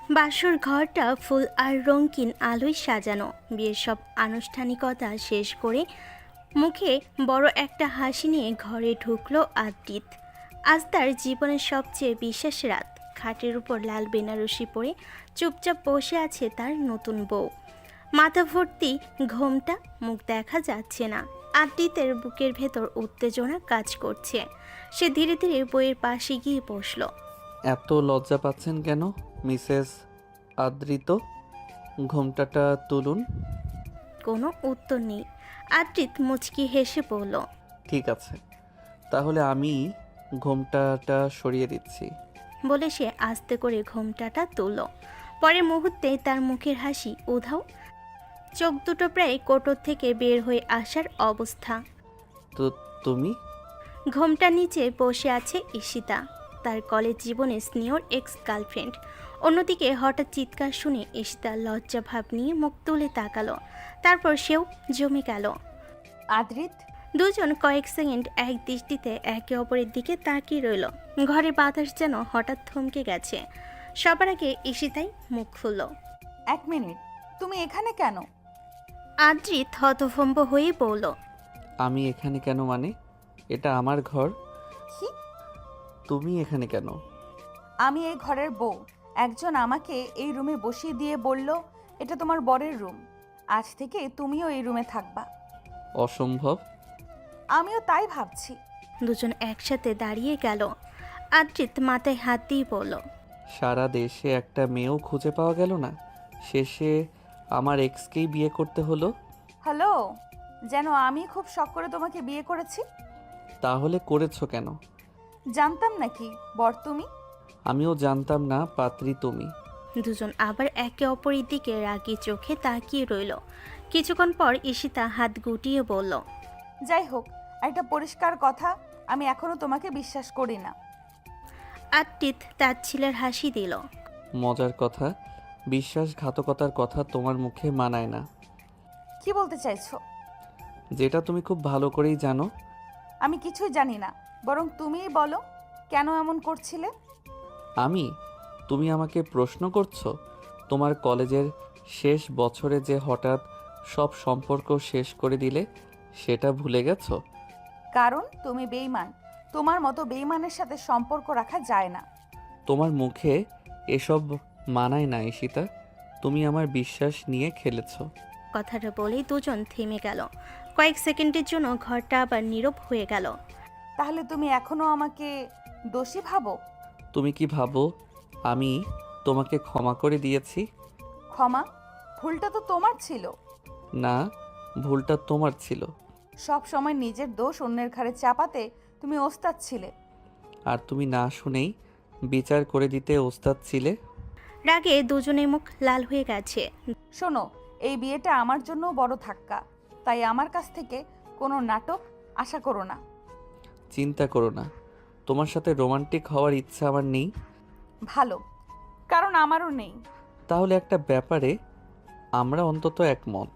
বাসর ঘরটা ফুল আর রঙিন আলোয় সাজানো। বিয়ের সব আনুষ্ঠানিকতা শেষ করে মুখে বড় একটা হাসি নিয়ে ঘরে ঢুকলো আদ্রিত। আজ তার জীবনের সবচেয়ে বিশেষ রাত। খাটের উপর লাল বেনারসি পরে চুপচাপ বসে আছে তার নতুন বউ। মাথা ভর্তি ঘোমটা, মুখ দেখা যাচ্ছে না। আদ্রিতের বুকের ভেতর উত্তেজনা কাজ করছে। সে ধীরে ধীরে বইয়ের পাশে গিয়ে বসলো। এত লজ্জা পাচ্ছেন কেন মিসেস আদ্রিত? ঘোমটাটা তুলুন। কোনো উত্তর নেই। আদ্রিত মুচকি হেসে বলল, ঠিক আছে, তাহলে আমি ঘোমটাটা সরিয়ে দিচ্ছি। বলে সে আস্তে করে ঘোমটাটা তুলল। পরের মুহূর্তে তার মুখের হাসি উধাও, চোখ দুটো প্রায় কোটর থেকে বের হয়ে আসার অবস্থা। তো তুমি? ঘোমটা নিচে বসে আছে ঈশিতা, তার কলেজ জীবনের সিনিয়র এক্স গার্লফ্রেন্ড। অন্যদিকে হঠাৎ চিৎকার শুনে ঈশিতা লজ্জা ভাব নিয়ে মুখ তুলে তাকালো। তারপর সেও জমে গেল। আদ্রিত, দুজন কয়েক সেকেন্ড এক দৃষ্টিতে একে অপরের দিকে তাকিয়ে রইল। ঘরে বাতাস যেন হঠাৎ থমকে গেছে। সবার আগে ঈশিতাই মুখ খুলল। 1 মিনিট, তুমি এখানে কেন? আদ্রিত হতভম্ব হয়ে বলল, আমি এখানে কেন মানে? এটা আমার ঘর। কি? তুমি এখানে কেন? আমি এই ঘরের বউ। একজন আমাকে এই রুমে বসিয়ে দিয়ে বলল এটা তোমার বরের রুম, আজ থেকে তুমিও এই রুমে থাকবা। অসম্ভব। আমিও তাই ভাবছি। দুজন একসাথে দাঁড়িয়ে গেল। আদ্রিত মাথায় হাত দিয়ে বলল, সারা দেশে একটা মেয়েও খুঁজে পাওয়া গেল না, শেষে আমার এক্সকেই বিয়ে করতে হলো। হ্যালো, যেন আমি খুব শখ করে তোমাকে বিয়ে করেছি। তাহলে করেছো কেন? জানতাম নাকি বর তুমি? আমিও জানতাম না পাত্রী তুমি। দুজন আবার একে অপরের দিকে রাগী চোখে তাকিয়ে রইল। কিছুক্ষণ পর ঈশিতা হাত গুটিয়ে বলল, যাই হোক, একটা পরিষ্কার কথা, আমি এখনো তোমাকে বিশ্বাস করি না। আদ্রিত তার ছেলের হাসি দিল। মজার কথা, বিশ্বাসঘাতকতার কথা তোমার মুখে মানায় না। কি বলতে চাইছো? যেটা তুমি খুব ভালো করেই জানো। আমি কিছুই জানি না, বরং তুমিই বলো কেন এমন করছিলে। আমি? তুমি আমাকে প্রশ্ন করছো? তোমার কলেজের শেষ বছরে যে হঠাৎ সব সম্পর্ক শেষ করে দিলে, সেটা ভুলে গেছো? কারণ তুমি বেঈমান। তোমার মতো বেঈমানের সাথে সম্পর্ক রাখা যায় না। তোমার মুখে এসব মানায় না ঈশিতা। তুমি আমার বিশ্বাস নিয়ে খেলেছো। কথাটা বলেই দুজন থেমে গেল। কয়েক সেকেন্ডের জন্য ঘরটা আবার নীরব হয়ে গেল। তাহলে তুমি এখনো আমাকে দোষী ভাবো? তুমি কি ভাবো আমি তোমাকে ক্ষমা করে দিয়েছি? ক্ষমা? ভুলটা তো তোমার ছিল। না, ভুলটা তোমার ছিল। সব সময় নিজের দোষ অন্যের ঘাড়ে চাপাতে তুমি ওস্তাদ ছিলে। আর তুমি না শুনেই বিচার করে দিতে ওস্তাদ ছিলে। রাগে দুজনের মুখ লাল হয়ে গেছে। শোনো, এই বিয়েটা আমার জন্য বড় ধাক্কা, তাই আমার কাছ থেকে কোনো নাটক আশা করো না। চিন্তা করো না, তোমার সাথে রোমান্টিক হওয়ার ইচ্ছা আমার নেই। ভালো, কারণ আমারও নেই। তাহলে একটা ব্যাপারে আমরা অন্তত একমত।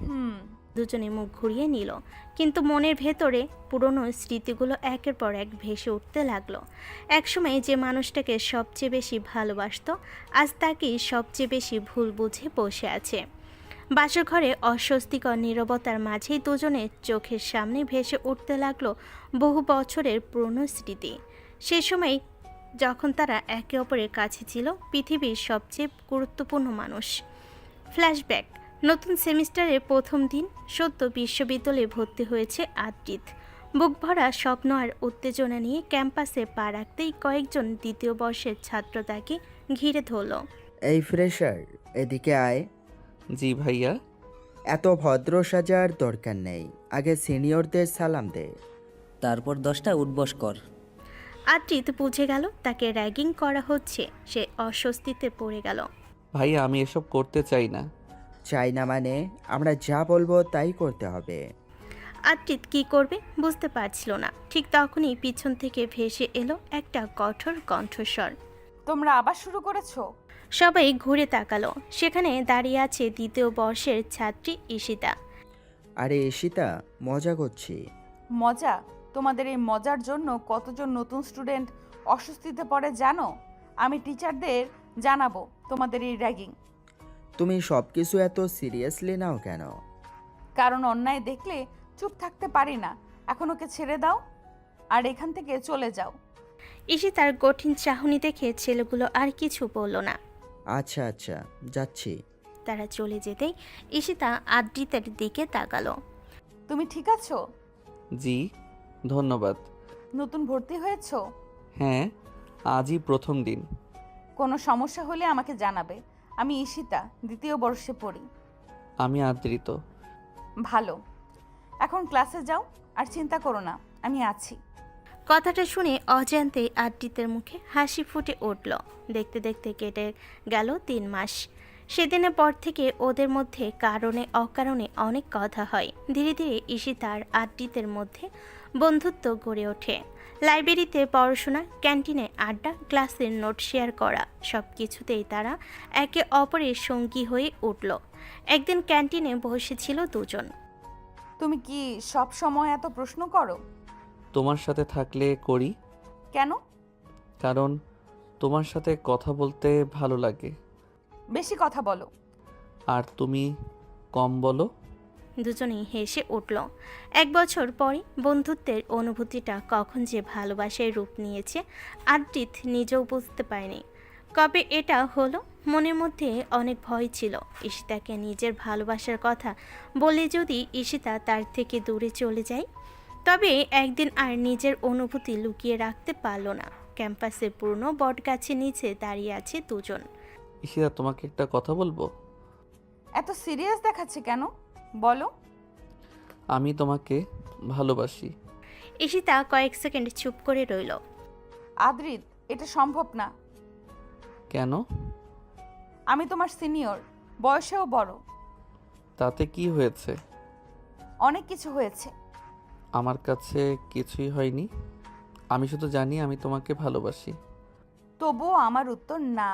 হুম। দুজনে মুখ ঘুরিয়ে নিল, কিন্তু মনের ভেতরে পুরনো স্মৃতিগুলো একের পর এক ভেসে উঠতে লাগলো। একসময় যে মানুষটাকে সবচেয়ে বেশি ভালোবাসতো, আজ তাকেই সবচেয়ে বেশি ভুল বুঝে বসে আছে। বাসর ঘরে অস্বস্তিকর নীরবতার মাঝেই দুজনের চোখের সামনে ভেসে উঠতে লাগলো বহু বছরের পুরনো স্মৃতি। সে সময় যখন তারা একে অপরের কাছে ছিল পৃথিবীর সবচেয়ে গুরুত্বপূর্ণ মানুষ। ফ্ল্যাশব্যাক। নতুন সেমিস্টারের প্রথম দিন, সদ্য বিশ্ববিদ্যালয়ে ভর্তি হয়েছে আদ্রিত। বুক ভরা স্বপ্ন আর উত্তেজনা নিয়ে ক্যাম্পাসে পা রাখতেই কয়েকজন দ্বিতীয় বর্ষের ছাত্র তাকে ঘিরে ধরল। এই ফ্রেশার, এদিকে আয়। জি ভাইয়া। এত ভদ্র সাজার দরকার নেই, আগে সিনিয়রদের সালাম দে। তারপর 10টা উঠবস কর। আদ্রিত বুঝে গেল তাকে র্যাগিং করা হচ্ছে। সে অস্বস্তিতে পড়ে গেল। ভাইয়া, আমি এসব করতে চাই না। চাই না মানে? আমরা যা বলবো তাই করতে হবে। আদ্রিত কি করবে বুঝতে পারছিল না। ঠিক তখনই পিছন থেকে ভেসে এলো একটা কঠোর কণ্ঠস্বর। তোমরা আবার শুরু করেছো? সবাই ঘুরে তাকালো। সেখানে দাঁড়িয়ে আছে দ্বিতীয় বর্ষের ছাত্রী ঈশিতা। আরে ঈশিতা, মজা করছি। মজা? তোমাদের এই মজার জন্য কতজন নতুন স্টুডেন্ট অস্বস্তিতে পড়ে জানো? আমি টিচারদের জানাবো তোমাদের এই র্যাগিং। তুমি সব কিছু এত সিরিয়াসলি নাও কেন? কারণ অন্যায় দেখলে চুপ থাকতে পারি না। এখন ওকে ছেড়ে দাও আর এখান থেকে চলে যাও। ঈশিতার কঠিন চাহনি দেখে ছেলেগুলো আর কিছু বলল না। আচ্ছা আচ্ছা, যাচ্ছি। তারা চলে যেতেই ঈশিতা আদ্রিতের দিকে তাকালো। তুমি ঠিক আছো? জি, ধন্যবাদ। নতুন ভর্তি হয়েছো? হ্যাঁ, আজই প্রথম দিন। কোনো সমস্যা হলে আমাকে জানাবে। আমি ঈশিতা, 2য় বর্ষে পড়ি। আমি আদৃত। ভালো, এখন ক্লাসে যাও আর চিন্তা করো না, আমি আছি। কথাটা শুনে অজান্তেই আদ্রিতের মুখে হাসি ফুটে উঠল। দেখতে দেখতে কেটে গেল 3 মাস। সেদিনের পর থেকে ওদের মধ্যে কারণে অকারণে অনেক কথা হয়। ধীরে ধীরে ঈশিতা আর আদ্রিতের মধ্যে বন্ধুত্ব গড়ে ওঠে। লাইব্রেরিতে পড়াশোনা, ক্যান্টিনে আড্ডা, ক্লাসের নোট শেয়ার করা, সব কিছুতেই তারা একে অপরের সঙ্গী হয়ে উঠল। একদিন ক্যান্টিনে বসেছিল দুজন। তুমি কি সব সময় এত প্রশ্ন করো? তোমার সাথে থাকলে করি, কেন? কারণ তোমার সাথে কথা বলতে ভালো লাগে। বেশি কথা বলো। আর তুমি কম বলো। দুজনেই হেসে উঠল। 1 বছর পরে বন্ধুত্বের অনুভূতিটা কখন যে ভালোবাসায় রূপ নিয়েছে আদ্রিত নিজেও বুঝতে পারেনি। কবে এটা হলো, মনের মধ্যে অনেক ভয় ছিল। ঈশিতাকে নিজের ভালোবাসার কথা বলে যদি ঈশিতা তার থেকে দূরে চলে যায়, তবে একদিন আর নিজের অনুভূতি লুকিয়ে রাখতে পারল না। ক্যাম্পাসে পুরনো বটগাছের নিচে দাঁড়িয়ে আছে দুজন। ঈশিতা, তোমাকে একটা কথা বলবো। এত সিরিয়াস দেখাচ্ছে কেন? বলো। আমি তোমাকে ভালোবাসি। ঈশিতা কয়েক সেকেন্ড চুপ করে রইল। আদ্রিত, এটা সম্ভব না। কেন? আমি তোমার সিনিয়র, বয়সেও বড়। তাতে কি হয়েছে? অনেক কিছু হয়েছে। আমার কাছে কিছুই হয়নি। আমি শুধু জানি আমি তোমাকে ভালোবাসি। তবুও আমার উত্তর না।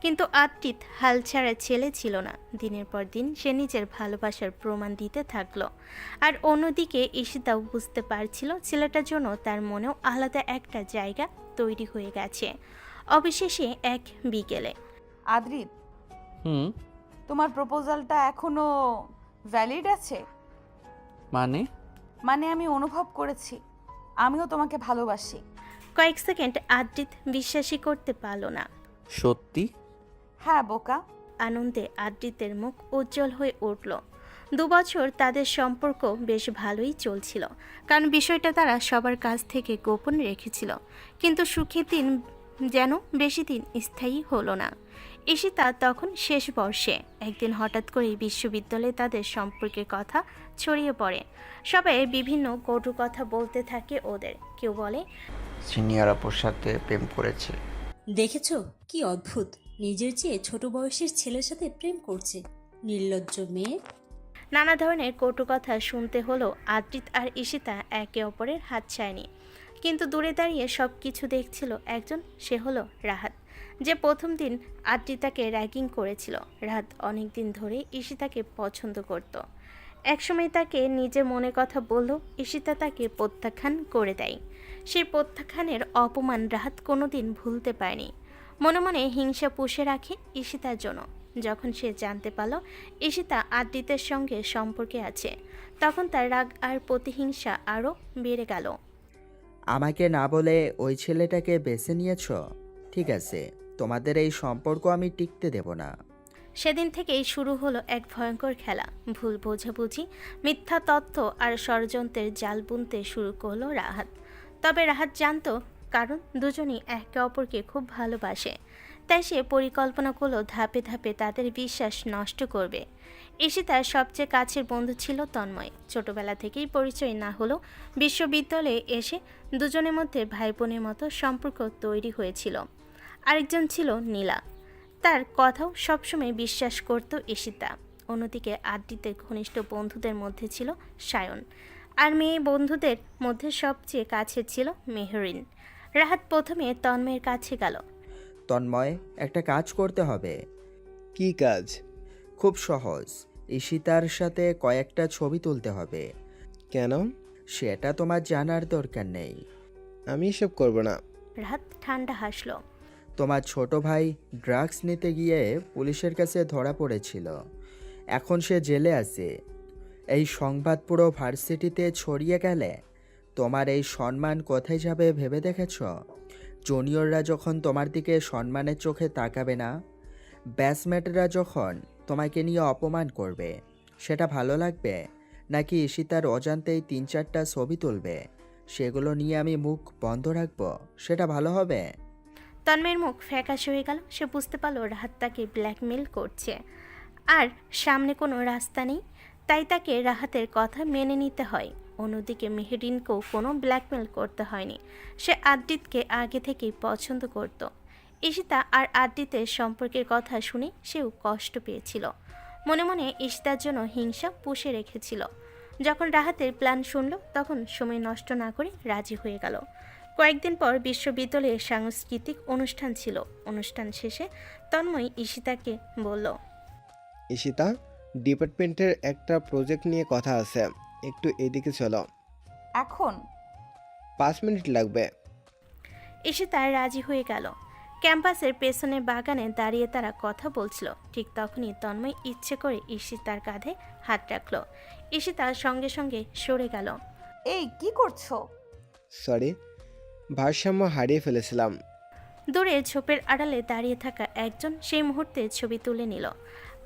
কিন্তু আদ্রিত হাল ছাড়া ছেলে ছিল না। দিনের পর দিন সে নিজের ভালোবাসার প্রমাণ দিতে থাকলো। আর অন্যদিকে ঈশিতাও বুঝতে পারছিল ছেলেটার জন্য তার মনেও আলাদা একটা জায়গা তৈরি হয়ে গেছে। অবশেষে এক বিকেলে আদ্রিত, হুম। তোমার প্রপোজালটা এখনো ভ্যালিড আছে? মানে আমি অনুভব করেছি আমিও তোমাকে ভালোবাসি। কয়েক সেকেন্ড আদ্রিত বিশ্বাসই করতে পারল না। সত্যি? হ্যাঁ বোকা। আনন্দে আদ্রিতের মুখ উজ্জ্বল হয়ে উঠল। 2 বছর তাদের সম্পর্ক বেশ ভালোই চলছিল, কারণ বিষয়টা তারা সবার কাছ থেকে গোপন রেখেছিল। কিন্তু সুখের দিন যেন বেশি দিন স্থায়ী হলো না। ঈশিতা তখন শেষ বর্ষে। একদিন হঠাৎ করেই বিশ্ববিদ্যালয়ে তাদের সম্পর্কের কথা ছড়িয়ে পড়ে। সবাই বিভিন্ন কটু কথা বলতে থাকে ওদের। কেউ বলে সিনিয়র আপুর সাথে প্রেম করেছে। দেখেছো কি অদ্ভুত, নিজের চেয়ে ছোট বয়সের ছেলের সাথে প্রেম করছে, নির্লজ্জ মেয়ে। নানা ধরনের কটু কথা শুনতে হলো। আদ্রিত আর ঈশিতা একে অপরের হাত ছায়নি, কিন্তু দূরে দাঁড়িয়ে সব কিছু দেখছিল একজন, সে হলো রাহাত, যে প্রথম দিন আদ্রিতাকে র্যাগিং করেছিল। রাহাত অনেক দিন ধরে ঈশিতাকে পছন্দ করত। একসময় তাকে নিজের মনে কথা বলল, ঈশিতা তাকে প্রত্যাখ্যান করে দেয়। সেই প্রত্যাখ্যানের অপমান রাহাত কোনোদিন ভুলতে পারেনি। মনে মনে হিংসা পুষে রাখে ঈশিতার জন্য। যখন সে জানতে পারল ঈশিতা আদ্রিতের সঙ্গে সম্পর্কে আছে, তখন তার রাগ আর প্রতিহিংসা আরও বেড়ে গেল। আমাকে না বলে ওই ছেলেটাকে বেছে নিয়েছ? ঠিক আছে, তোমাদের এই সম্পর্ক আমি টিকতে দেব না। সেদিন থেকেই শুরু হলো এক ভয়ঙ্কর খেলা। ভুল বোঝাবুঝি, মিথ্যা তথ্য আর ষড়যন্ত্রের জাল বুনতে শুরু করলো রাহাত। তবে রাহাত জানতো, কারণ দুজনই একে অপরকে খুব ভালোবাসে, তাই সে পরিকল্পনা করলো ধাপে ধাপে তাদের বিশ্বাস নষ্ট করবে। ঈশিতার সবচেয়ে কাছের বন্ধু ছিল তন্ময়। ছোটবেলা থেকেই পরিচয় না হলেও বিশ্ববিদ্যালয়ে এসে দুজনের মধ্যে ভাই বোনের মতো সম্পর্ক তৈরি হয়েছিল। আরেকজন ছিল নীলা, তার কথাও সবসময় বিশ্বাস করত ঈশিতা। অন্যদিকে আদ্রিতের ঘনিষ্ঠ বন্ধুদের মধ্যে ছিল সায়ন, আর মেয়ে বন্ধুদের মধ্যে সবচেয়ে কাছে ছিল মেহরিন। রাহাত প্রথমে তন্ময়ের কাছে গেল। তন্ময়, একটা কাজ করতে হবে। কি কাজ? খুব সহজ, ঈশিতার সাথে কয়েকটা ছবি তুলতে হবে। কেন? সেটা তোমার জানার দরকার নেই। আমি এসব করব না। রাহাত ঠান্ডা হাসল। তোমার ছোট ভাই ড্রাগস নিতে গিয়ে পুলিশের কাছে ধরা পড়েছিল। এখন সে জেলে আছে। এই সংবাদ পুরো ভার্সিটিতে ছড়িয়ে গেলে তোমার এই সম্মান কোথায় যাবে ভেবে দেখেছ? জুনিয়ররা যখন তোমার দিকে সম্মানের চোখে তাকাবে না, ব্যাচমেটরা যখন তোমাকে নিয়ে অপমান করবে, সেটা ভালো লাগবে? নাকি ঈশিতার অজান্তেই 3-4টা ছবি তুলবে, সেগুলো নিয়ে আমি মুখ বন্ধ রাখবো, সেটা ভালো হবে? তন্ময়ের মুখ ফ্যাকাশে হয়ে গেল। সে বুঝতে পারল রাহাত তাকে ব্ল্যাকমেল করছে, আর সামনে কোনো রাস্তা নেই, তাই তাকে রাহাতের কথা মেনে নিতে হয়। অন্যদিকে মেহেরিনকেও কোনো ব্ল্যাকমেল করতে হয়নি। সে আদ্রিতকে আগে থেকেই পছন্দ করত। ঈশিতা আর আদ্রিতের সম্পর্কের কথা শুনে সেও কষ্ট পেয়েছিল। মনে মনে ঈশিতার জন্য হিংসা পুষে রেখেছিল। যখন রাহাতের প্ল্যান শুনল, তখন সময় নষ্ট না করে রাজি হয়ে গেল। কয়েকদিন পর বিশ্ববিদ্যালয়ে সাংস্কৃতিক অনুষ্ঠান ছিল। অনুষ্ঠান শেষে তন্ময় ঈশিতাকে বলল, ঈশিতা, ডিপার্টমেন্টের একটা প্রজেক্ট নিয়ে কথা আছে, একটু এদিকে চলো। এখন 5 মিনিট লাগবে। ঈশিতা রাজি হয়ে গেল। ক্যাম্পাসের পেছনের বাগানে দাঁড়িয়ে তারা কথা বলছিল। ঠিক তখনই তন্ময় ইচ্ছে করে ঈশিতার কাঁধে হাত রাখল। ঈশিতা সঙ্গে সঙ্গে সরে গেল। এই কি করছো? সরি, ভারসাম্য হারিয়ে ফেলেছিলাম। দূরে ঝোপের আড়ালে দাঁড়িয়ে থাকা একজন সেই মুহূর্তে ছবি তুলে নিল।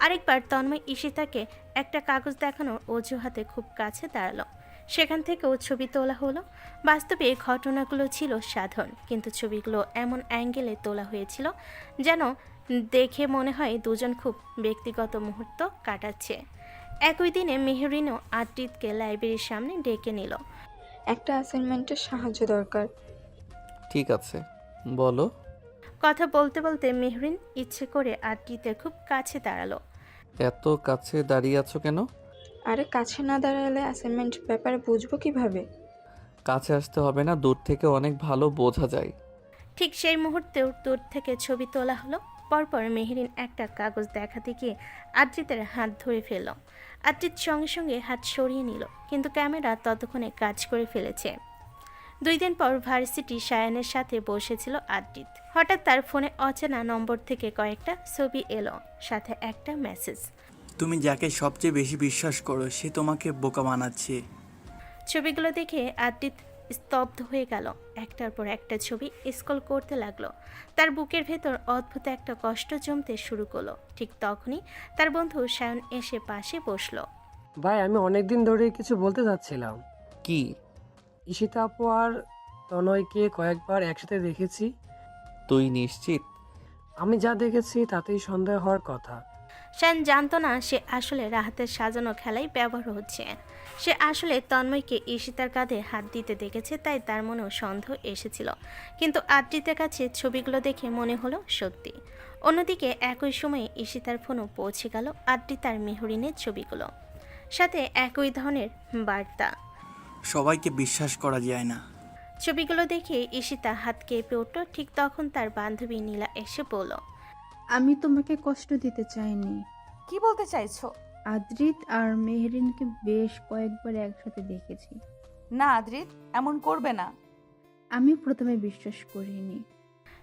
আরেকবার তন্ময় ঈশিতাকে একটা কাগজ দেখানোর অজুহাতে খুব কাছে দাঁড়ালো। সেখান থেকেও ছবি তোলা হলো। বাস্তবে ঘটনাগুলো ছিল সাধারণ, কিন্তু ছবিগুলো এমন অ্যাঙ্গেলে তোলা হয়েছিল যেন দেখে মনে হয় দুজন খুব ব্যক্তিগত মুহূর্ত কাটাচ্ছে। একই দিনে মেহরিনও আদ্রিতকে লাইব্রেরির সামনে ডেকে নিল। একটা অ্যাসাইনমেন্টের সাহায্য দরকার। ঠিক আছে, বলো। কথা বলতে বলতে মেহরিন ইচ্ছে করে আদ্রিতের খুব কাছে দাঁড়ালো। এত কাছে দাঁড়িয়ে আছো কেন? আরে কাছে না দাঁড়ালে অ্যাসাইনমেন্ট ব্যাপারে বুঝবো কিভাবে? কাছে আসতে হবে না, দূর থেকে অনেক ভালো বোঝা যায়। ঠিক সেই মুহূর্তেও দূর থেকে ছবি তোলা হলো। পরপর মেহরিন একটা কাগজ দেখাতে গিয়ে আদ্রিতের হাত ধরে ফেলল। আদ্রিত সঙ্গে সঙ্গে হাত সরিয়ে নিল, কিন্তু ক্যামেরা ততক্ষণে কাজ করে ফেলেছে। 2 দিন পর ভার্সিটি সায়ানের সাথে বসেছিল আদ্রিত। হঠাৎ তার ফোনে অচেনা নম্বর থেকে কয়েকটা ছবি এলো, সাথে একটা মেসেজ। তুমি যাকে সবচেয়ে বেশি বিশ্বাস করো সে তোমাকে বোকা বানাচ্ছে। ছবিগুলো দেখে আদ্রিত স্তব্ধ হয়ে গেল। একটার পর একটা ছবি স্ক্রল করতে লাগলো। তার বুকের ভেতর অদ্ভুত একটা কষ্ট জমতে শুরু করলো। ঠিক তখনই তার বন্ধু সায়ন এসে পাশে বসলো। ভাই, আমি অনেকদিন ধরেই কিছু বলতে চাচ্ছিলাম। কি? ঈশিতা আপু আর তনয়কে কয়েকবার একসাথে দেখেছি। তুই নিশ্চিত? আমি যা দেখেছি তাতেই সন্দেহ হওয়ার কথা। সায়ন জানতো না সে আসলে রাহাতের সাজানো খেলাই ব্যবহার হচ্ছে। সে আসলে তন্ময়কে ঈশিতার কাঁধে হাত দিতে দেখেছে, তাই তার মনেও সন্দেহ এসেছিল। কিন্তু আদ্রিতের কাছে ছবিগুলো দেখে মনে হলো সত্যি। অন্যদিকে একই সময়ে ঈশিতার ফোনও পৌঁছে গেল আদ্রিত আর মেহরিনের ছবিগুলো, সাথে একই ধরনের বার্তা। সবাইকে বিশ্বাস করা যায় না। ছবিগুলো দেখে ঈশিতা হাত কেঁপে উঠল। ঠিক তখন তার বান্ধবী নীলা এসে বলল, আমি তোমাকে কষ্ট দিতে চাইনি। কি বলতে চাইছো? আদ্রিত আর মেহরিনকে বেশ কয়েকবার একসাথে দেখেছি। না আদ্রিত, এমন করবে না। আমি প্রথমে বিশ্বাস করিনি।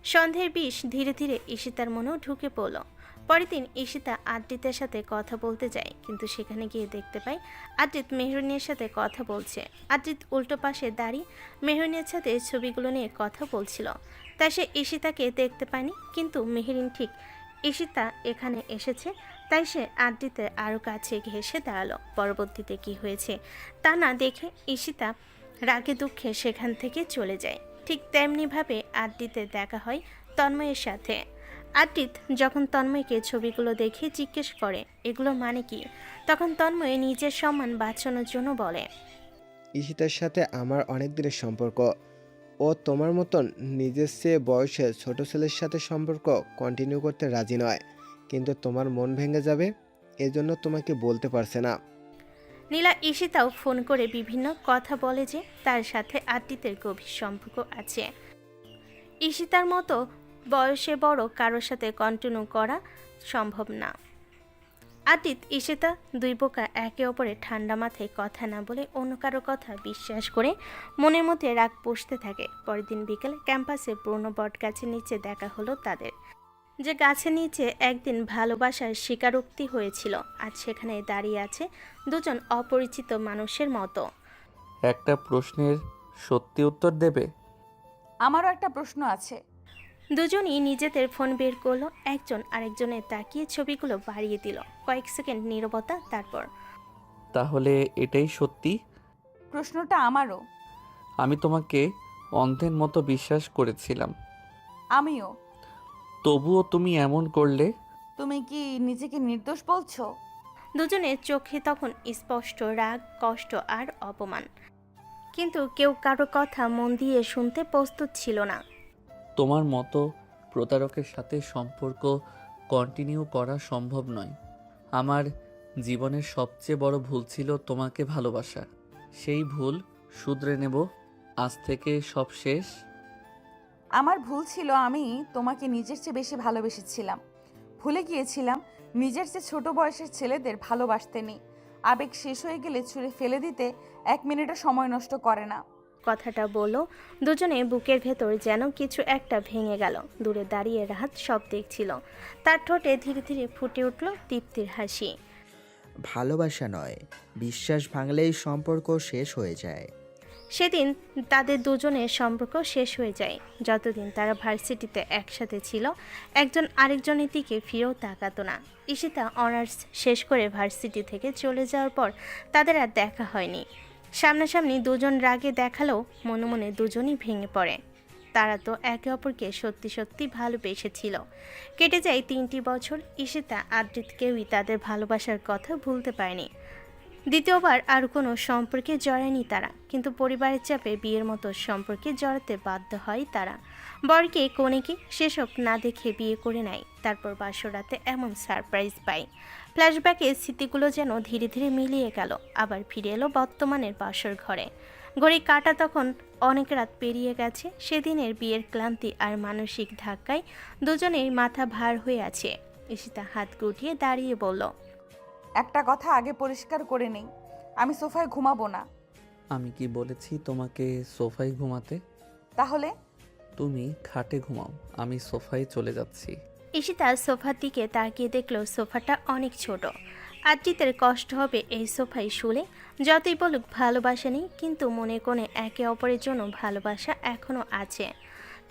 সন্দেহের বিষ ধীরে ধীরে ঈশিতার মনেও ঢুকে পড়ল। পরের দিন ঈশিতা আদ্রিতের সাথে কথা বলতে যায়, কিন্তু সেখানে গিয়ে দেখতে পায় আদ্রিত মেহরিনের সাথে কথা বলছে। আদ্রিত উল্টো পাশে দাঁড়িয়ে মেহরিনের সাথে ছবিগুলো নিয়ে কথা বলছিল, তাই সে ঈশিতাকে দেখতে পায়নি। কিন্তু মেহরিন ঠিক ঈশিতা এখানে এসেছে, তাই সে আদ্রিতের আরও কাছে ঘেঁষে দাঁড়ালো। পরবর্তীতে কি হয়েছে তা না দেখে ঈশিতা রাগে দুঃখে সেখান থেকে চলে যায়। ঠিক তেমনিভাবে আদ্রিতের দেখা হয় তন্ময়ের সাথে। আদ্রিত যখন তন্ময়কে ছবিগুলো দেখে জিজ্ঞেস করে এগুলো মানে কি, তখন তন্ময় নিজের সম্মান বাঁচানোর জন্য বলে, ঈশিতার সাথে আমার অনেক দিনের সম্পর্ক। ও তোমার মতন নিজের চেয়ে বয়সে ছোট ছেলের সাথে সম্পর্ক কন্টিনিউ করতে রাজি নয়, কিন্তু তোমার মন ভেঙে যাবে এজন্য তোমাকে বলতে পারছে না। নীলা ঈশিতাও ফোন করে বিভিন্ন কথা বলে যে তার সাথে আদ্রিতের গভীর সম্পর্ক আছে। ঈশিতার মতো বয়সে বড় কারোর সাথে কন্টিনিউ করা সম্ভব না। আদিত ঈশিতা দুই বোকা একে অপরের ঠান্ডা মাথায় কথা না বলে অন্য কারো কথা বিশ্বাস করে মনের মধ্যে রাগ পুষতে থাকে। পরের দিন বিকেলে ক্যাম্পাসে পুরনো বট গাছের নিচে দেখা হলো তাদের। যে গাছের নিচে একদিন ভালোবাসার স্বীকারোক্তি হয়েছিল, আজ সেখানে দাঁড়িয়ে আছে দুজন অপরিচিত মানুষের মতো। একটা প্রশ্নের সত্যি উত্তর দেবে? আমারও একটা প্রশ্ন আছে। দুজনই নিজেদের ফোন বের করলো, একজন আরেকজনের তাকিয়ে ছবিগুলো বাড়িয়ে দিল। কয়েক সেকেন্ড নীরবতা, তারপর তাহলে এটাই সত্যি? প্রশ্নটা আমারও। আমি তোমাকে অন্ধের মতো বিশ্বাস করেছিলাম, আমিও। তবুও তুমি এমন করলে। তুমি কি নিজেকে নির্দোষ বলছো? দুজনের চোখে তখন স্পষ্ট রাগ, কষ্ট আর অপমান, কিন্তু কেউ কারো কথা মন দিয়ে শুনতে প্রস্তুত ছিল না। তোমার মতো প্রতারকের সাথে সম্পর্ক কন্টিনিউ করা সম্ভব নয়। আমার জীবনের সবচেয়ে বড় ভুল ছিল তোমাকে ভালোবাসা। সেই ভুল শুধরে নেব। আজ থেকে সব শেষ। আমার ভুল ছিল, আমি তোমাকে নিজের চেয়ে বেশি ভালোবেসেছিলাম। ভুলে গিয়েছিলাম নিজের চেয়ে ছোট বয়সের ছেলেদের ভালোবাসতে নেই। আবেগ শেষ হয়ে গেলে ছুঁড়ে ফেলে দিতে 1 মিনিটও সময় নষ্ট করে না। কথাটা বলল দুজনে বুকের ভেতর যেন কিছু একটা ভেঙে গেল। দূরে দাঁড়িয়ে রাহাত সব দেখছিল। তার ঠোঁটে ধীরে ধীরে ফুটে উঠল তৃপ্তির হাসি। ভালোবাসা নয়, বিশ্বাস ভাঙলেই সম্পর্ক শেষ হয়ে যায়। সেদিন তাদের দুজনের সম্পর্ক শেষ হয়ে যায়। যতদিন তারা ভার্সিটিতে একসাথে ছিল, একজন আরেকজনের দিকে ফিরেও তাকাতো না। ঈশিতা অনার্স শেষ করে ভার্সিটি থেকে চলে যাওয়ার পর তাদের আর দেখা হয়নি। সামনাসামনি দুজন রাগে দেখালেও মনে মনে দুজনই ভেঙে পড়ে। তারা তো একে অপরকে সত্যি সত্যি ভালোবেসেছিল। কেটে যায় 3টি বছর। ঈশিতা আদ্রিত কেউই তাদের ভালোবাসার কথা ভুলতে পারেনি। দ্বিতীয়বার আর কোনো সম্পর্কে জড়ায়নি তারা, কিন্তু পরিবারের চাপে বিয়ের মতো সম্পর্কে জড়াতে বাধ্য হয় তারা। বরকে কনেকে সেসব না দেখে বিয়ে করে নেয়। তারপর বাসরাতে এমন সারপ্রাইজ পায়। ফ্ল্যাশব্যাকে স্মৃতিগুলো যেন ধীরে ধীরে মিলিয়ে গেল, আবার ফিরে এলো বর্তমানের বাসর ঘরে। ঘড়ি কাটা তখন অনেক রাত পেরিয়ে গেছে। সেদিনের বিয়ের ক্লান্তি আর মানসিক ধাক্কায় দুজনের মাথা ভার হয়ে আছে। ঈশিতা হাত গুটিয়ে দাঁড়িয়ে বলল, একটা কথা আগে পরিষ্কার করে নেই, আমি সোফায় ঘুমাবো না। আমি কি বলেছি তোমাকে সোফায় ঘুমাতে? তাহলে? তুমি খাটে ঘুমাও, আমি সোফায় চলে যাচ্ছি। ঈশিতা সোফার দিকে তাকিয়ে দেখলো সোফাটা অনেক ছোট। আদ্রিতের কষ্ট হবে এই সোফায় শুলে। যতই বলুক ভালোবাসা নেই, কিন্তু মনে কোণে একে অপরের জন্য ভালোবাসা এখনও আছে।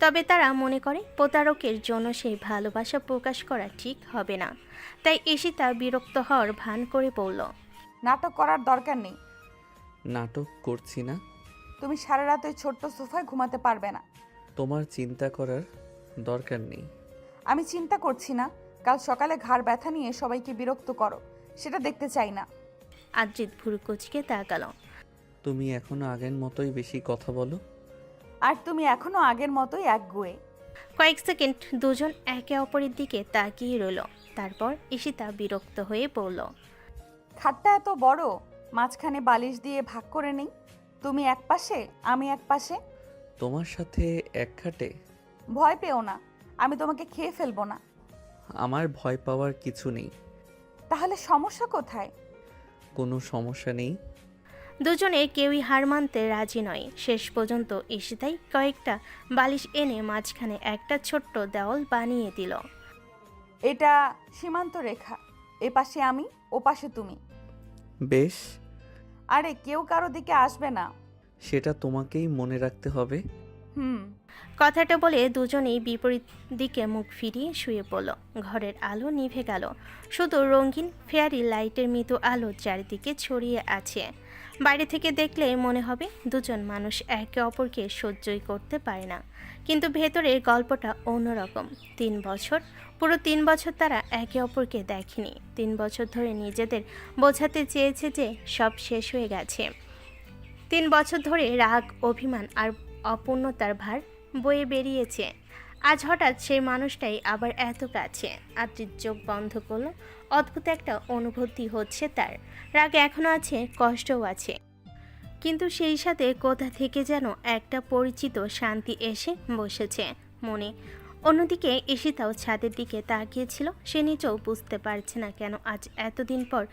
তবে তারা মনে করে প্রতারকের জন্য সেই ভালোবাসা প্রকাশ করা ঠিক হবে না। তাই ঈশিতা বিরক্ত হওয়ার ভান করে বলল, নাটক করার দরকার নেই। নাটক করছি না। তুমি সারা রাত ওই ছোট্ট সোফায় ঘুমাতে পারবে না। তোমার চিন্তা করার দরকার নেই। আমি চিন্তা করছি না। কাল সকালে ঘাড় ব্যথা নিয়ে সবাইকে বিরক্ত করো, সেটা দেখতে চাই না। আদ্রিত ভুরু কুচকে তাকালো। তুমি এখনো আগের মতোই বেশি কথা বলো। আর তুমি এখনো আগের মতোই একগুঁয়ে। কয়েক সেকেন্ড দুজন একে অপরের দিকে তাকিয়ে রইল। তারপর ঈশিতা বিরক্ত হয়ে বলল, খাটটা এত বড়, মাঝখানে বালিশ দিয়ে ভাগ করে নেই। তুমি এক পাশে, আমি এক পাশে। তোমার সাথে এক খাটে? ভয় পেও না, আমি তোমাকে খেয়ে ফেলবো না। আমার ভয় পাওয়ার কিছু নেই। তাহলে সমস্যা কোথায়? কোনো সমস্যা নেই। দুজনে কেউই হার মানতে রাজি নয়। শেষ পর্যন্ত ঈশিতাই কয়েকটা বালিশ এনে মাঝখানে একটা ছোট্ট দেওয়াল বানিয়ে দিল। এটা সীমান্ত রেখা, এ পাশে আমি, ও পাশে তুমি। বেশ। আরে কেউ কারো দিকে আসবে না। সেটা তোমাকেই মনে রাখতে হবে। কথাটা বলে দুজনেই বিপরীত দিকে মুখ ফিরিয়ে শুয়ে পড়ল। ঘরের আলো নিভে গেল, শুধু রঙিন ফেয়ারি লাইটের মৃদু আলো চারিদিকে ছড়িয়ে আছে। বাইরে থেকে দেখলে মনে হবে দুজন মানুষ একে অপরকে সহ্যই করতে পারে না, কিন্তু ভেতরে গল্পটা অন্যরকম। 3 বছর, পুরো 3 বছর তারা একে অপরকে দেখেনি। 3 বছর ধরে নিজেদের বোঝাতে চেয়েছে যে সব শেষ হয়ে গেছে। 3 বছর ধরে রাগ, অভিমান আর অপূর্ণতার ভার বয়ে বেরিয়েছে। আজ হঠাৎ সেই মানুষটাই আবার এত কাছে। আদ্রিত চোখ বন্ধ করলো। অদ্ভুত একটা অনুভূতি হচ্ছে তার। রাগ এখনো আছে, কষ্টও আছে, কিন্তু সেই সাথে কোথা থেকে যেন একটা পরিচিত শান্তি এসে বসেছে মনে। অন্যদিকে ঈশিতাও ছাদের দিকে তাকিয়েছিল। সে নিজেও বুঝতে পারছে না কেন আজ এতদিন পর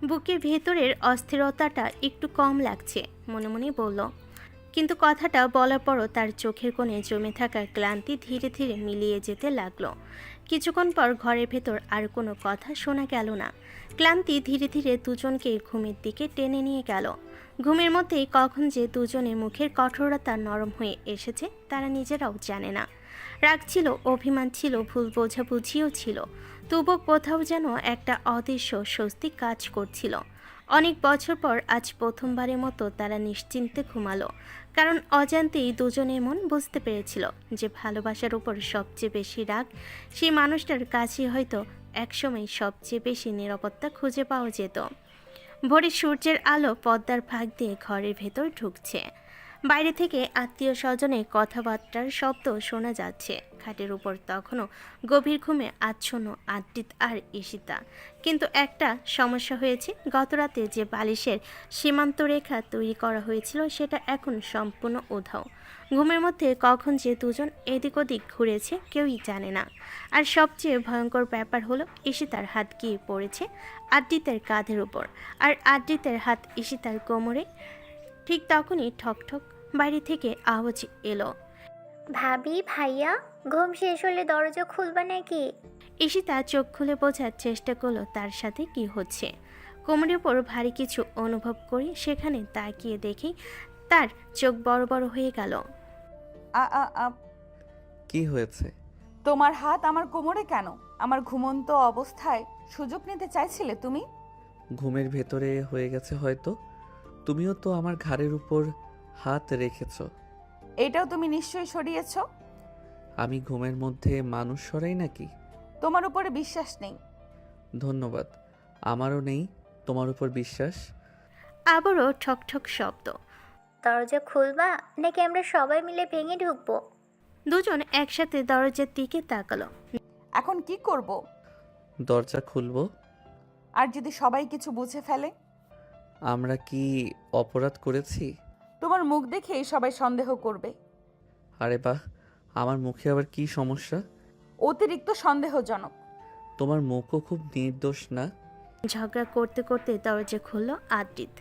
বুকের ভেতরের অস্থিরতাটা একটু কম লাগছে। মনে মনে বলল, কিন্তু কথাটা বলার পরও তার চোখের কোণে জমে থাকা ক্লান্তি ধীরে ধীরে মিলিয়ে যেতে লাগলো। কিছুক্ষণ পর ঘরের ভেতর আর কোনো কথা শোনা গেল না। ক্লান্তি ধীরে ধীরে দুজনকে ঘুমের দিকে টেনে নিয়ে গেল। ঘুমের মধ্যেই কখন যে দুজনের মুখের কঠোরতা নরম হয়ে এসেছে তারা নিজেরাও জানে না। রাগ ছিল, অভিমান ছিল, ভুল বোঝাবুঝিও ছিল, তবুও কোথাও যেন একটা অদৃশ্য স্বস্তি কাজ করছিল। অনেক বছর পর আজ প্রথমবারের মতো তারা নিশ্চিন্তে ঘুমালো, কারণ অজান্তেই দুজনের মন বুঝতে পেরেছিল যে ভালোবাসার উপর সবচেয়ে বেশি রাগ সেই মানুষটার কাছে হয়তো একসময় সবচেয়ে বেশি নিরাপত্তা খুঁজে পাওয়া যেত। ভোরের সূর্যের আলো পর্দার ফাঁক দিয়ে ঘরের ভেতর ঢুকছে। বাইরে থেকে আত্মীয় স্বজনের কথাবার্তার শব্দ শোনা যাচ্ছে। খাটের উপর তখনও গভীর ঘুমে আচ্ছন্ন আদ্রিত আর ঈশিতা। কিন্তু একটা সমস্যা হয়েছে, গতরাতে যে বালিশের সীমান্ত রেখা তৈরি করা হয়েছিল সেটা এখন সম্পূর্ণ উধাও। ঘুমের মধ্যে কখন যে দুজন এদিক ওদিক ঘুরেছে কেউই জানে না। আর সবচেয়ে ভয়ঙ্কর ব্যাপার হলো ঈশিতার হাত গিয়ে পড়েছে আদ্রিতের কাঁধের উপর, আর আদ্রিতের হাত ঈশিতার কোমরে। ঠিক তখনই ঠক ঠক বাইরে থেকে আওয়াজ এলো। ভাবি, ভাইয়া, ঘুম শেষ হলে দরজা খুলবা নাকি? ঈশিতা চোখ খুলে বোঝার চেষ্টা করলো তার সাথে কি হচ্ছে। কোমরের উপর ভারী কিছু অনুভব করি, সেখানে তাকিয়ে দেখি তার চোখ বড় বড় হয়ে গেল। আ আ আ কি হয়েছে? তোমার হাত আমার কোমরে কেন? আমার ঘুমন্ত অবস্থায় সুযোগ নিতে চাইছিলে তুমি? ঘুমের ভেতরে হয়ে গেছে হয়তো। তুমিও তো আমার ঘাড়ের উপর হাত রেখেছো। এটাও তুমি নিশ্চয়ই সরিয়েছো। আমি ঘুমের মধ্যে মানুষ সরাই নাকি? তোমার উপরে বিশ্বাস নেই। ধন্যবাদ, আমারও নেই তোমার উপর বিশ্বাস। আবারও ঠক ঠক শব্দ। দরজা খুলবা নাকি আমরা সবাই মিলে ভেঙে ঢুকবো? দুজন একসাথে দরজার দিকে তাকালো। এখন কি করব? দরজা খুলবো। আর যদি সবাই কিছু বুঝে ফেলে? আমরা কি অপরাধ করেছি? তোমার মুখ দেখেই সবাই সন্দেহ করবে। আরে বাহ, আমার মুখে আবার কি সমস্যা? অতিরিক্ত সন্দেহজনক। তোমার মুখও খুব নির্দোষ না? ঝগড়া করতে করতে দরজা খুলল আদ্রিত।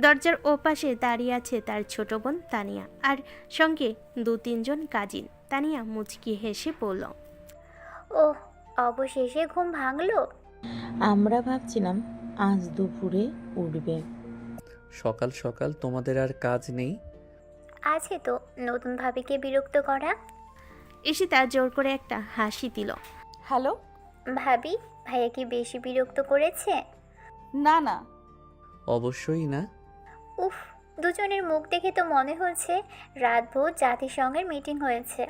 দরজার ওপাশে দাঁড়িয়ে আছে তার ছোট বোন তানিয়া, আর সঙ্গে 2-3 কাজিন। তানিয়া মুচকি হেসে বলল, ওহ, অবশেষে ঘুম ভাঙলো। আমরা ভাবছিলাম আজ দুপুরে উঠবে। সকাল সকাল তোমাদের আর কাজ নেই? আছে তো, নতুন ভাবিকে বিরক্ত করা। ঈশিতা জোর করে একটা হাসি দিল। হ্যালো ভাবি, ভাইয়া কি বেশি বিরক্ত করেছে? না না। অবশ্যই না। উফ, দুজনের মুখ দেখে তো মনে হচ্ছে রাতভর জাতিসংঘের মিটিং হয়েছে।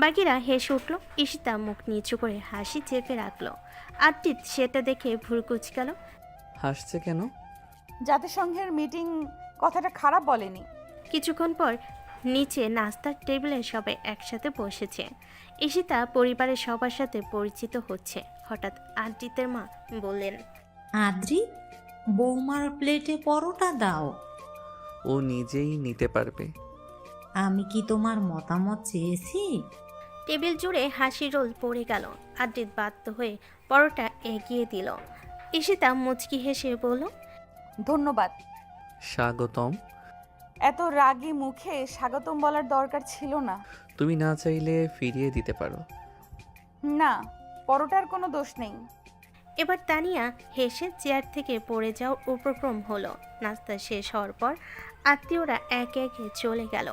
বাকিরা হেসে উঠল। ঈশিতা মুখ নিচু করে হাসি চেপে রাখলো। আদ্রিত সেটা দেখে ভুরু কুঁচকাল। হাসছে কেন? জাতিসংঘের মিটিং কথাটা খারাপ বলেনি। কিছুক্ষণ পর নিচে নাস্তার টেবিলে সবাই একসাথে বসেছে। ঈশিতা পরিবারের সবার সাথে পরিচিত হচ্ছে। হঠাৎ আদ্রিতের মা বললেন, আদ্রি, বৌমার প্লেটে পরোটা দাও। ও নিজেই নিতে পারবে। আমি কি তোমার মতামত চেয়েছি? টেবিল জুড়ে হাসি রোল পড়ে গেল। আদ্রিত বাধ্য হয়ে পরোটা এগিয়ে দিল। ঈশিতা মুচকি হেসে বলল, ধন্যবাদ। স্বাগতম। এত রাগী মুখে স্বাগতম বলার দরকার ছিল না। তুমি না চাইলে ফিরিয়ে দিতে পারো। না, পরোটার কোনো দোষ নেই। এবার তানিয়া হেসে চেয়ার থেকে পড়ে যাওয়ার উপক্রম হলো। নাস্তা শেষ হওয়ার পর আত্মীয়রা একে একে চলে গেল।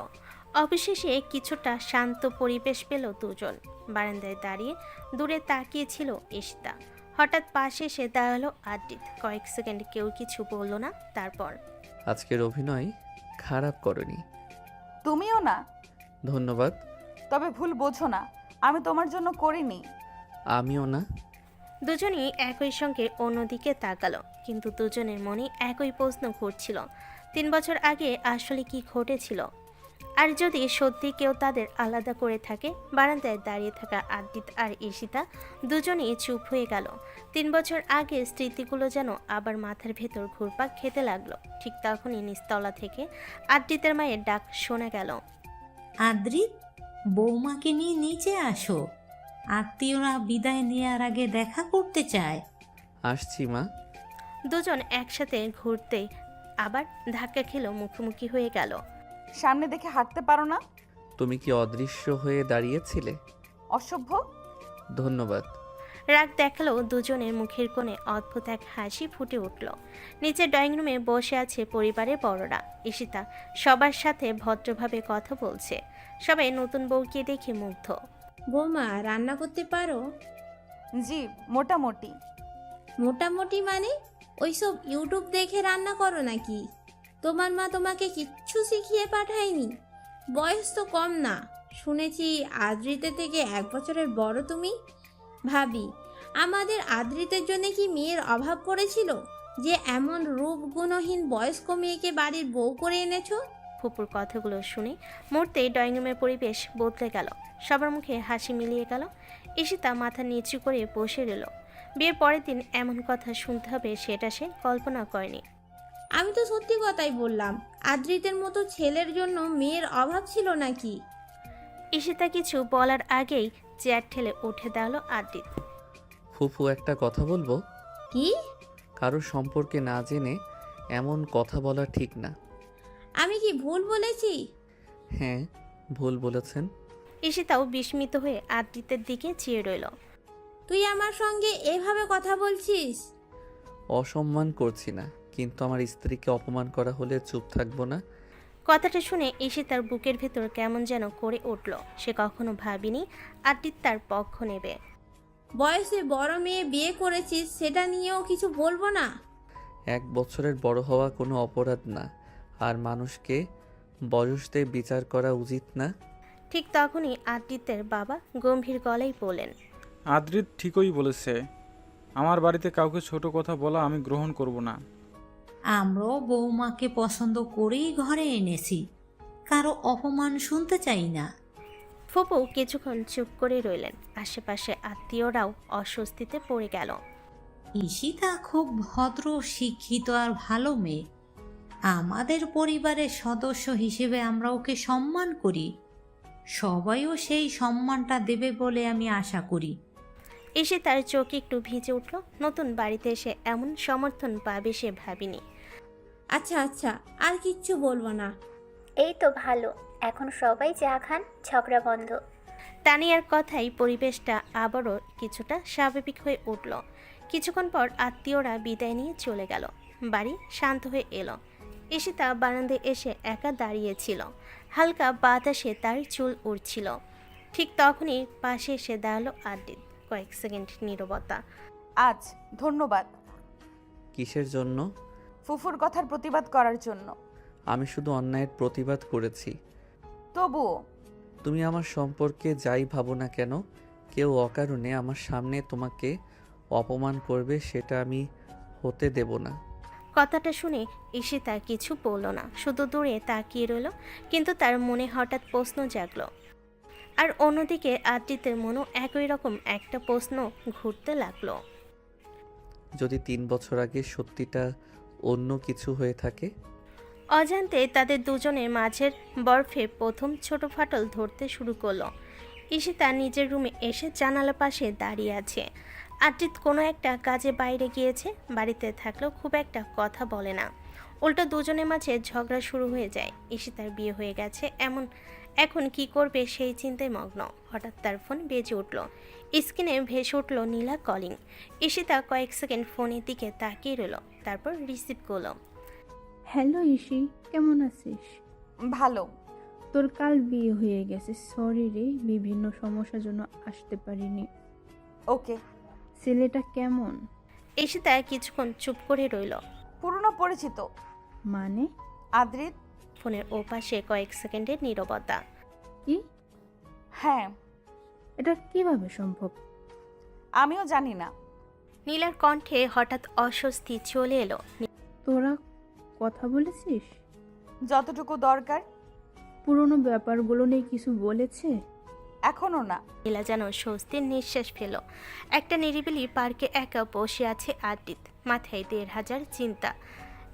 অবশেষে কিছুটা শান্ত পরিবেশ পেল দুজন। বারান্দায় দাঁড়িয়ে দূরে তাকিয়েছিল ঈশিতা। হঠাৎ পাশে এসে দাঁড়ালো আদ্রিত। কয়েক সেকেন্ড কেউ কিছু বলল না। তারপর, আজকের অভিনয় খারাপ করনি। তুমিও না। ধন্যবাদ। তবে ভুল বোঝো না, আমি তোমার জন্য করিনি। আমিও না। দুজনেই একই সঙ্গে অন্যদিকে তাকালো, কিন্তু দুজনের মনে একই প্রশ্ন ঘুরছিল, 3 বছর আগে আসলে কি ঘটেছিল। আর যদি সত্যি কেউ তাদের আলাদা করে থাকে। বারান্দায় দাঁড়িয়ে থাকা আদ্রিত আর ঈশিতা দুজনেই চুপ হয়ে গেল। 3 বছর আগে স্মৃতিগুলো যেন আবার মাথার ভেতর ঘুরপাক খেতে লাগলো। ঠিক তখনই নিচতলা থেকে আদ্রিতের মায়ের ডাক শোনা গেল, আদ্রি, বৌমাকে নিয়ে নিচে আসো। আত্মীয়রা বিদায় নেওয়ার আগে দেখা করতে চায়। আসছি মা। দুজন একসাথে ঘুরতেই আবার ধাক্কা খেলো, মুখোমুখি হয়ে গেল। সামনে দেখে হাঁটতে পারো না? তুমি কি অদৃশ্য হয়ে দাঁড়িয়েছিলে? অসভ্য। ধন্যবাদ। রাগ দেখালো দুজনের মুখের কোণে অদ্ভুত এক হাসি ফুটে উঠল। নিচের ড্রয়িং রুমে বসে আছে পরিবারের বড়রা। ঈশিতা সবার সাথে ভদ্রভাবে কথা বলছে। সবাই নতুন বউকে দেখে মুগ্ধ। বৌমা রান্না করতে পারো? জি, মোটামুটি। মোটামুটি মানে ওইসব ইউটিউব দেখে রান্না করো নাকি? তোমার মা তোমাকে কিচ্ছু শিখিয়ে পাঠায়নি? বয়স তো কম না, শুনেছি আদ্রিতে থেকে 1 বছরের বড় তুমি। ভাবি, আমাদের আদ্রিতের জন্য কি মেয়ের অভাব পড়েছিল যে এমন রূপ গুণহীন বয়স্ক মেয়েকে বাড়ির বউ করে এনেছো? ফুপুর কথাগুলো শুনে মুহূর্তে ড্রয়িং রুমের পরিবেশ বদলে গেল। সবার মুখে হাসি মিলিয়ে গেল। ঈশিতা মাথা নিচু করে বসে রইল। বিয়ের পরের দিন এমন কথা শুনতে হবে সেটা সে কল্পনা করেনি। আমি তো সত্যি কথাই বললাম, আদ্রিতের মতো ছেলের জন্য মেয়ের অভাব ছিল নাকি? ঈশিতা কিছু বলার আগেই চেয়ার ঠেলে উঠে দাঁড়ালো আদ্রিত। ফুফু, একটা কথা বলবো? কি? কারোর সম্পর্কে না জেনে এমন কথা বলা ঠিক না। আমি কি ভুল বলেছি? হ্যাঁ, ভুল বলেছেন। ঈশিতাও বিস্মিত হয়ে আদ্রিতের দিকে চেয়ে রইল। তুই আমার সঙ্গে এভাবে কথা বলছিস? অসম্মান করছি না, কিন্তু আমার স্ত্রীকে অপমান করা হলে চুপ থাকবো না। কথাটা শুনে ঈশিতার বুকের ভেতর কেমন যেন করে উঠল। সে কখনো ভাবেনি আদ্রিত তার পক্ষ নেবে। বয়সে বড় মেয়ে বিয়ে করেছিস, সেটা নিয়েও কিছু বলবো না? 1 বছরের বড় হওয়া কোনো অপরাধ না, আর মানুষকে বয়স দিয়ে বিচার করা উচিত না। ঠিক তখনই আদ্রিতের বাবা গম্ভীর গলায় বললেন, আদ্রিত ঠিকই বলেছে, আমার বাড়িতে কাউকে ছোট কথা বলা আমি গ্রহণ করব না। আমরাও বৌমাকে পছন্দ করেই ঘরে এনেছি, কারো অপমান শুনতে চাই না। ফুপু কিছুক্ষণ চুপ করে রইলেন। আশেপাশে আত্মীয়রাও অস্বস্তিতে পড়ে গেল। ঈশিতা খুব ভদ্র, শিক্ষিত আর ভালো মেয়ে। আমাদের পরিবারের সদস্য হিসেবে আমরা ওকে সম্মান করি। সবাইও সেই সম্মানটা দেবে বলে আমি আশা করি। এসে তার চোখ একটু ভিজে উঠল। নতুন বাড়িতে এসে এমন সমর্থন পাবে সে ভাবিনি। আচ্ছা আচ্ছা, আর কিচ্ছু বলবো না। এই তো ভালো, এখন সবাই চা খান, ঝগড়া বন্ধ। তানিয়ার কথাই পরিবেশটা আবারও কিছুটা স্বাভাবিক হয়ে উঠল। কিছুক্ষণ পর আত্মীয়রা বিদায় নিয়ে চলে গেল। বাড়ি শান্ত হয়ে এলো। ঈশিতা বারান্দায় এসে একা দাঁড়িয়েছিল। হালকা বাতাসে তার চুল উড়ছিল। ঠিক তখনই পাশে এসে দাঁড়ালো আদ্রিত। কয়েক সেকেন্ড নীরবতা। আজ ধন্যবাদ। কিসের জন্য? ফুফুর কথার প্রতিবাদ করার জন্য। আমি শুধু অন্যায়ের প্রতিবাদ করেছি। তবুও তুমি আমার সম্পর্কে যাই ভাবো না কেন, কেউ অকারণে আমার সামনে তোমাকে অপমান করবে সেটা আমি হতে দেব না। কথাটা শুনে ঈশিতা কিছু বলল না, শুধু দূরে তাকিয়ে রইল। কিন্তু তার মনে হঠাৎ প্রশ্ন জাগলো। আর অন্যদিকে আদ্রিতের মনও একই রকম একটা প্রশ্ন ঘুরতে লাগলো। যদি 3 বছর আগে সত্যিটা অন্য কিছু হয়ে থাকে? অজান্তে তাদের দুজনের মাঝের বরফে প্রথম ছোট ফাটল ধরতে শুরু করলো। ঈশিতা নিজের রুমে এসে জানালা পাশে দাঁড়িয়ে আছে। আদ্রিত কোনো একটা কাজে বাইরে গিয়েছে। বাড়িতে থাকলেও খুব একটা কথা বলে না। উল্টো দুজনের মাঝে ঝগড়া শুরু হয়ে যায়। ঈশিতার বিয়ে হয়ে গেছে, এখন কি করবে সেই চিন্তায় মগ্ন। হঠাৎ তার ফোন বেজে উঠল। স্ক্রিনে ভেসে উঠল নীলা কলিং। ঈশিতা কয়েক সেকেন্ড ফোনের দিকে তাকিয়ে রইল, তারপর রিসিভ করলো। হ্যালো ইশি, কেমন আছিস? ভালো। তোর কাল বিয়ে হয়ে গেছে। সরি রে, বিভিন্ন সমস্যার জন্য আসতে পারিনি। ওকে। ছেলেটা কেমন? ঈশিতা কিছুক্ষণ চুপ করে রইল। পুরনো পরিচিত। মানে? আদ্রিত। ফোনের ওপাশে কয়েক সেকেন্ডের নীরবতা। কি? হ্যাঁ। এটা কিভাবে সম্ভব? আমিও জানি না। নীলার কণ্ঠে হঠাৎ অস্বস্তি চলে এলো। তোরা কথা বলেছিস? যতটুকু দরকার। পুরনো ব্যাপারগুলো নিয়ে কিছু বলেছে? এখনো না। নীলা যেন স্বস্তির নিঃশ্বাস ফেল। একটা নিরিবিলি পার্কে একা বসে আছে আদ্রিত। মাথায় 1,500 চিন্তা।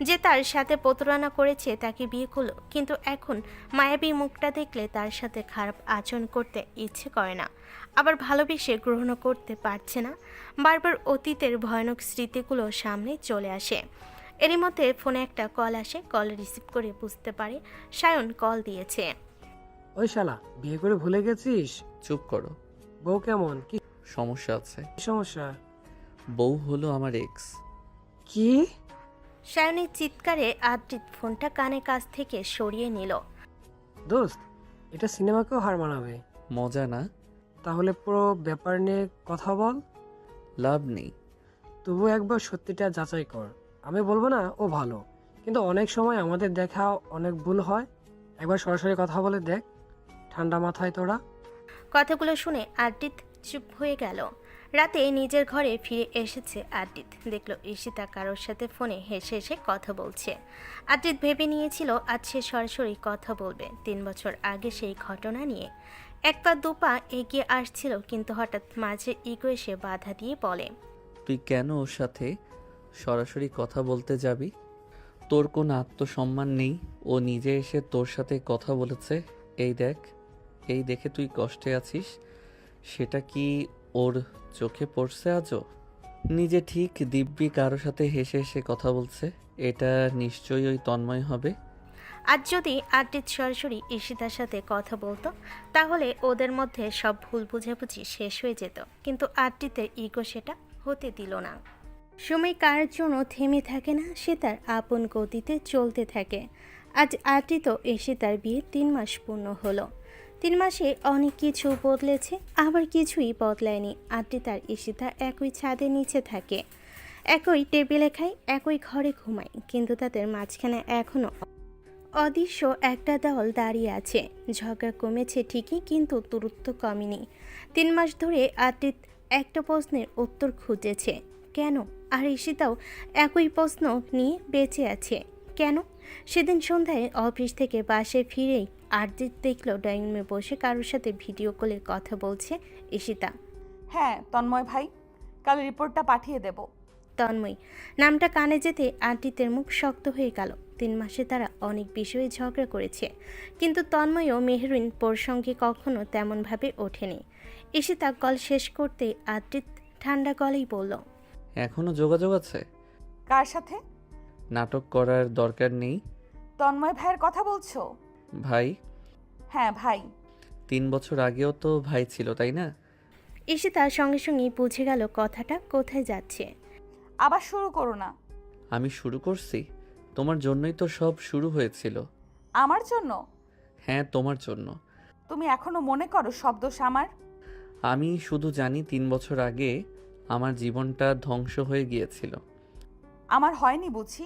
যে তার সাথে প্রতারণা করেছে তাকে বিয়ে করলো, কিন্তু এখন মায়াবী মুখটা দেখলে তার সাথে খারাপ আচরণ করতে ইচ্ছে করে না, আবার ভালোবেসে গ্রহণ করতে পারছে না। বারবার অতীতের ভয়ানক স্মৃতিগুলো সামনে চলে আসে। এরই মধ্যে ফোনে একটা কল আসে। কল রিসিভ করে বুঝতে পারে সায়ন কল দিয়েছে। ওই শালা, বিয়ে করে ভুলে গেছিস? চুপ করো। বউ কেমন? কি সমস্যা আছে। সমস্যা? বউ হলো আমার এক্স। কি? সায়নের চিৎকারে আদ্রিত ফোনটা কানের কাছ থেকে সরিয়ে নিল। দোস্ত, এটা সিনেমাকেও হার মানাবে। মজা না? তাহলে পুরো ব্যাপার নিয়ে কথা বল। লাভ নেই। তবু একবার সত্যিটা যাচাই কর। আমি বলবো না ও ভালো, কিন্তু অনেক সময় আমাদের দেখা অনেক ভুল হয়। একবার সরাসরি কথা বলে দেখ। ঠান্ডা মাথায় তোরা। কথাগুলো শুনে আদ্রিত চুপ হয়ে গেল। রাতে নিজের ঘরে ফিরে এসেছে আদ্রিত, দেখলো ঈশিতা কারোর সাথে ফোনে হেসে হেসে কথা বলছে। আদ্রিত ভেবে নিয়েছিল আজ সে সরাসরি কথা বলবে 3 বছর আগে সেই ঘটনা নিয়ে। এক পা দুপা এগিয়ে আসছিল, কিন্তু হঠাৎ মাঝে ইগো এসে বাধা দিয়ে বলে, তুই কেন ওর সাথে সরাসরি কথা বলতে যাবি? তোর কোনো আত্মসম্মান নেই? ও নিজে এসে তোর সাথে কথা বলেছে। এই দেখ, এই দেখে তুই কষ্টে আছিস, সেটা কি ওর চোখে পড়ছে আজও? নিজে ঠিক দিব্যি কারো সাথে হেসে হেসে কথা বলছে, এটা নিশ্চয়ই ওই তন্ময় হবে। আজ যদি আদ্রিত সরাসরি ঈশিতার সাথে কথা বলতো তাহলে ওদের মধ্যে সব ভুল বুঝাবুঝি শেষ হয়ে যেত, কিন্তু আদ্রিতের ইগো সেটা হতে দিল না। সময় কার জন্য থেমে থাকে না, সে তার আপন গতিতে চলতে থাকে। আজ আদ্রিত ঈশিতার বিয়ে 3 মাস পূর্ণ হলো। 3 মাসে অনেক কিছু বদলেছে, আবার কিছুই বদলায়নি। আদ্রিত আর ঈশিতা একই ছাদের নিচে থাকে, একই টেবিলে খায়, একই ঘরে ঘুমায়, কিন্তু তাদের মাঝখানে এখনো অদৃশ্য একটা দল দাঁড়িয়ে আছে। ঝগড়া কমেছে ঠিকই, কিন্তু দূরত্ব কমেনি। 3 মাস ধরে আদ্রিত একটা প্রশ্নের উত্তর খুঁজেছে, কেন? আর ঈশিতাও একই প্রশ্ন নিয়ে বেঁচে আছে, কেন? সেদিন সন্ধ্যায় অফিস থেকে বাসায় ফিরেই আদ্রিত দেখলো ড্রয়িং রুমে বসে কারোর সাথে ভিডিও কলে কথা বলছে ঈশিতা। হ্যাঁ তন্ময় ভাই, কাল রিপোর্টটা পাঠিয়ে দেব। তন্ময় নামটা কানে যেতে আদ্রিতের মুখ শক্ত হয়ে গেল। 3 মাসে তারা অনেক বিষয়ে ঝগড়া করেছে, কিন্তু তন্ময় ও মেহরিন প্রসঙ্গে কখনো তেমনভাবে ওঠেনি। ঈশিতা কল শেষ করতে আদ্রিত ঠান্ডা গলেই বলল, এখনো যোগাযোগ আছে? কার সাথে? নাটক করার দরকার নেই। তন্ময় ভাইয়ের কথা বলছো? ভাই? হ্যাঁ ভাই। 3 বছর আগেও তো ভাই ছিল, তাই না? ঈশিতা সঙ্গে সঙ্গেই বুঝে গেল কথাটা কোথায় যাচ্ছে। আবার শুরু করো না। আমি শুরু করছি? তোমার জন্যই তো সব শুরু হয়েছিল। আমার জন্য? হ্যাঁ, তোমার জন্য। তুমি এখনো মনে করো সব দোষ আমার? আমি শুধু জানি 3 বছর আগে আমার জীবনটা ধ্বংস হয়ে গিয়েছিল। আমার হয়নি বুঝি?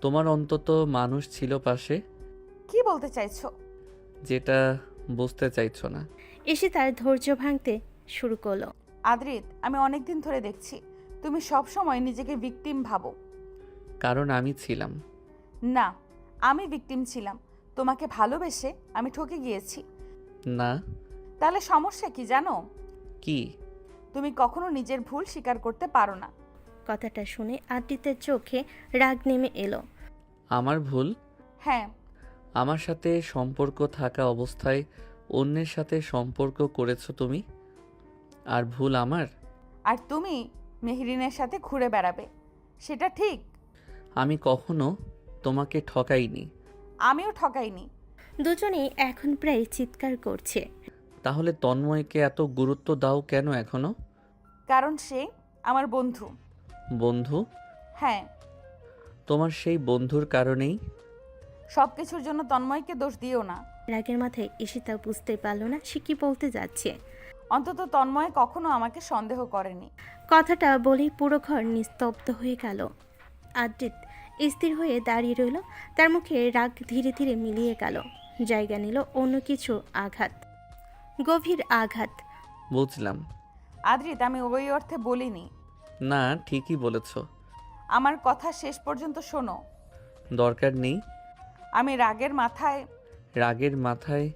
তোমার অন্তত মানুষ ছিল পাশে। কি বলতে চাইছো? যেটা বুঝতে চাইছো না। ঈশিতার ধৈর্য ভাঙতে শুরু করলো। আদ্রিত, আমি অনেকদিন ধরে দেখছি তুমি সব সময় নিজেকে ভিকটিম ভাবো। কারণ আমি ছিলাম। না, আমি ভিকটিম ছিলাম। তোমাকে ভালোবেসে আমি ঠকে গিয়েছি। না। তাহলে সমস্যা কি জানো? কি? তুমি কখনো নিজের ভুল স্বীকার করতে পারো না। কথাটা শুনে আদ্রিতের চোখে রাগ নেমে এলো। আমার ভুল? হ্যাঁ। আমার সাথে সম্পর্ক থাকা অবস্থায় অন্যের সাথে সম্পর্ক করেছো তুমি, আর ভুল আমার? আর তুমি মেহরিনের সাথে ঘুরে বেড়াবে, সেটা ঠিক? আমি কখনো তোমাকে ঠকাইনি। আমিও ঠকাইনি। দুজনেই এখন প্রায় চিৎকার করছে। তাহলে তন্ময়কে এত গুরুত্ব দাও কেন এখনো? কারণ সে আমার বন্ধু। বন্ধু? হ্যাঁ। তোমার সেই বন্ধুর কারণেই সবকিছুর জন্য তন্ময়কে দোষ দিও না। রাগের মাথায় ঈশিতা বুঝতে পারল না সে কি বলতে যাচ্ছে। অন্তত তন্ময় কখনো আমাকে সন্দেহ করেনি। কথাটা বলেই পুরো ঘর নিস্তব্ধ হয়ে গেল। আদ্রিত স্থির হয়ে দাঁড়িয়ে রইল, তার মুখে রাগ ধীরে ধীরে মিলিয়ে গেল, জায়গা নিল অন্য কিছু আঘাত, গভীর আঘাত। বুঝলাম। আদ্রিত, আমি ওই অর্থে বলিনি। না, ঠিকই বলেছ। আমার কথা শেষ পর্যন্ত শোনো। দরকার নেই। আমি রাগের মাথায়